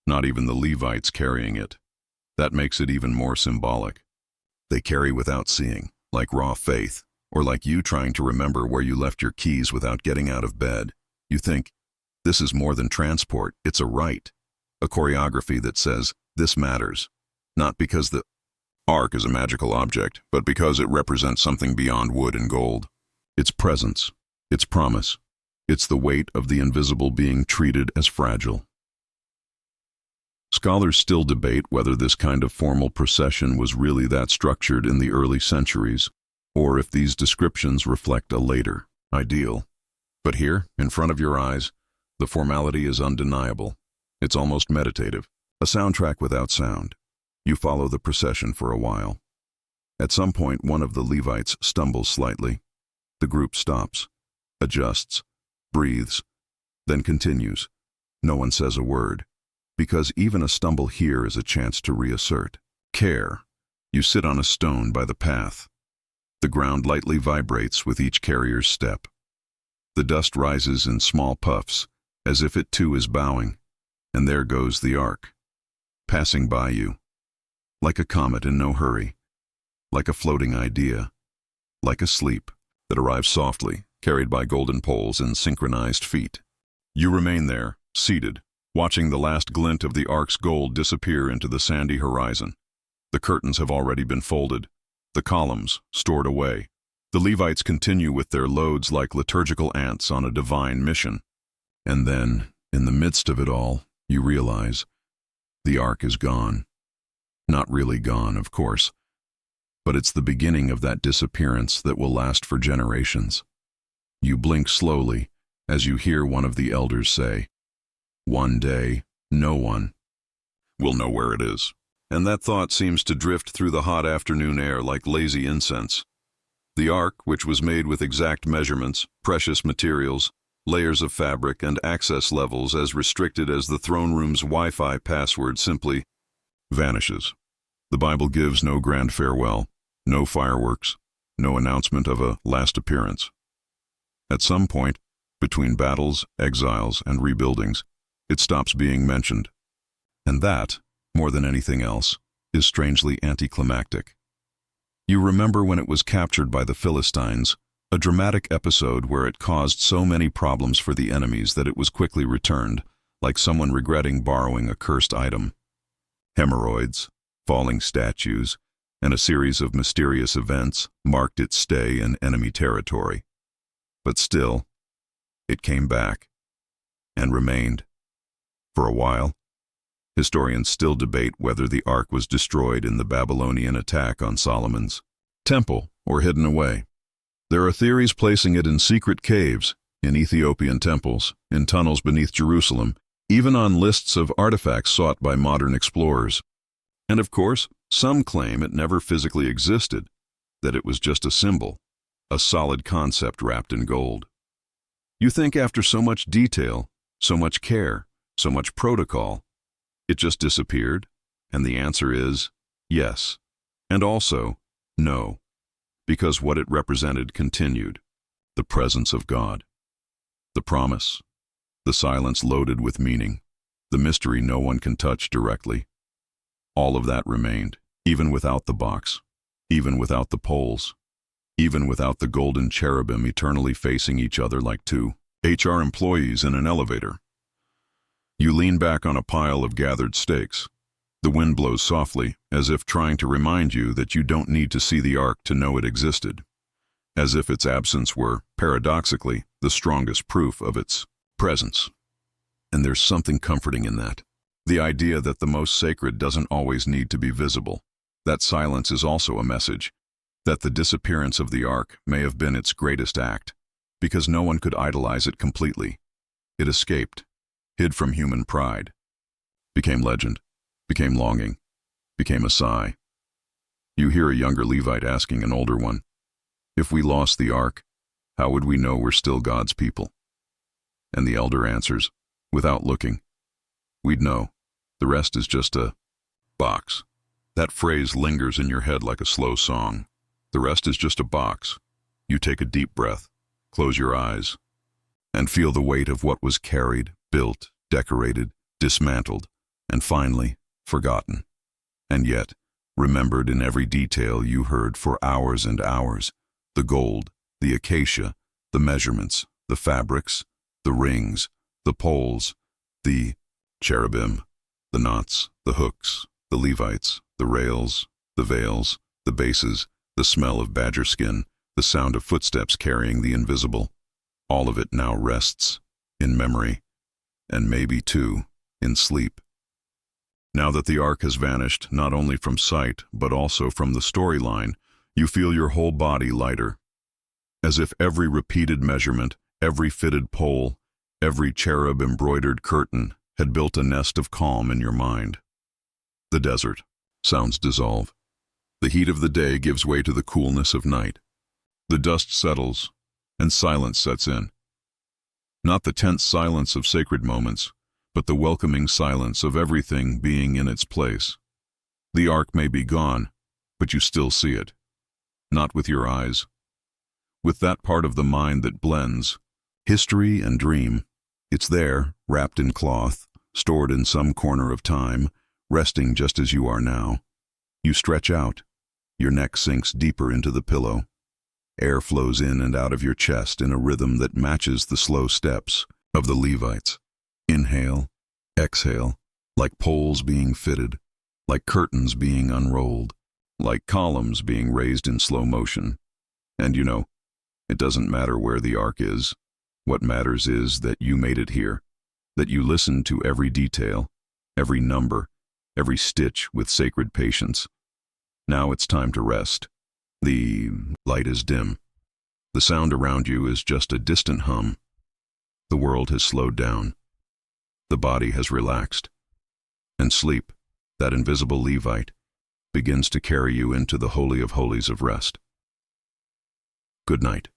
not even the Levites carrying it. That makes it even more symbolic. They carry without seeing, like raw faith, or like you trying to remember where you left your keys without getting out of bed. You think, this is more than transport, it's a rite, a choreography that says, this matters, not because the ark is a magical object, but because it represents something beyond wood and gold. Its presence, its promise, it's the weight of the invisible being treated as fragile. Scholars still debate whether this kind of formal procession was really that structured in the early centuries, or if these descriptions reflect a later ideal. But here, in front of your eyes, the formality is undeniable. It's almost meditative, a soundtrack without sound. You follow the procession for a while. At some point, one of the Levites stumbles slightly. The group stops, adjusts, breathes, then continues. No one says a word, because even a stumble here is a chance to reassert care. You sit on a stone by the path. The ground lightly vibrates with each carrier's step. The dust rises in small puffs, as if it too is bowing, and there goes the ark, passing by you, like a comet in no hurry, like a floating idea, like a sleep that arrives softly, carried by golden poles and synchronized feet. You remain there, seated, watching the last glint of the ark's gold disappear into the sandy horizon. The curtains have already been folded, the columns stored away. The Levites continue with their loads like liturgical ants on a divine mission. And then, in the midst of it all, you realize the ark is gone. Not really gone, of course, but it's the beginning of that disappearance that will last for generations. You blink slowly as you hear one of the elders say, "One day, no one will know where it is." And that thought seems to drift through the hot afternoon air like lazy incense. The ark, which was made with exact measurements, precious materials, layers of fabric, and access levels as restricted as the throne room's Wi-Fi password, simply vanishes. The Bible gives no grand farewell, no fireworks, no announcement of a last appearance. At some point, between battles, exiles, and rebuildings, it stops being mentioned. And that, more than anything else, is strangely anticlimactic. You remember when it was captured by the Philistines, a dramatic episode where it caused so many problems for the enemies that it was quickly returned, like someone regretting borrowing a cursed item. Hemorrhoids, falling statues, and a series of mysterious events marked its stay in enemy territory. But still, it came back and remained. For a while, historians still debate whether the ark was destroyed in the Babylonian attack on Solomon's temple or hidden away. There are theories placing it in secret caves, in Ethiopian temples, in tunnels beneath Jerusalem, even on lists of artifacts sought by modern explorers. And of course, some claim it never physically existed, that it was just a symbol, a solid concept wrapped in gold. You think after so much detail, so much care, so much protocol, it just disappeared? And the answer is yes, and also no, because what it represented continued: the presence of God, the promise, the silence loaded with meaning, the mystery no one can touch directly. All of that remained, even without the box, even without the poles, even without the golden cherubim eternally facing each other like two HR employees in an elevator. You lean back on a pile of gathered stakes. The wind blows softly, as if trying to remind you that you don't need to see the ark to know it existed, as if its absence were, paradoxically, the strongest proof of its presence. And there's something comforting in that. The idea that the most sacred doesn't always need to be visible. That silence is also a message, that the disappearance of the ark may have been its greatest act, because no one could idolize it completely. It escaped, hid from human pride, became legend, became longing, became a sigh. You hear a younger Levite asking an older one, "If we lost the ark, how would we know we're still God's people?" And the elder answers, without looking, "We'd know. The rest is just a box." That phrase lingers in your head like a slow song. The rest is just a box. You take a deep breath, close your eyes, and feel the weight of what was carried, built, decorated, dismantled, and finally, forgotten. And yet, remembered in every detail you heard for hours and hours: the gold, the acacia, the measurements, the fabrics, the rings, the poles, the cherubim, the knots, the hooks, the Levites, the rails, the veils, the bases, the smell of badger skin, the sound of footsteps carrying the invisible. All of it now rests in memory, and maybe, too, in sleep. Now that the ark has vanished, not only from sight, but also from the storyline, you feel your whole body lighter, as if every repeated measurement, every fitted pole, every cherub-embroidered curtain had built a nest of calm in your mind. The desert. Sounds dissolve. The heat of the day gives way to the coolness of night. The dust settles, and silence sets in. Not the tense silence of sacred moments, but the welcoming silence of everything being in its place. The ark may be gone, but you still see it. Not with your eyes. With that part of the mind that blends history and dream. It's there, wrapped in cloth, stored in some corner of time, resting just as you are now. You stretch out. Your neck sinks deeper into the pillow. Air flows in and out of your chest in a rhythm that matches the slow steps of the Levites. Inhale, exhale, like poles being fitted, like curtains being unrolled, like columns being raised in slow motion. And you know, it doesn't matter where the ark is. What matters is that you made it here, that you listened to every detail, every number, every stitch with sacred patience. Now it's time to rest. The light is dim. The sound around you is just a distant hum. The world has slowed down. The body has relaxed. And sleep, that invisible Levite, begins to carry you into the Holy of Holies of rest. Good night.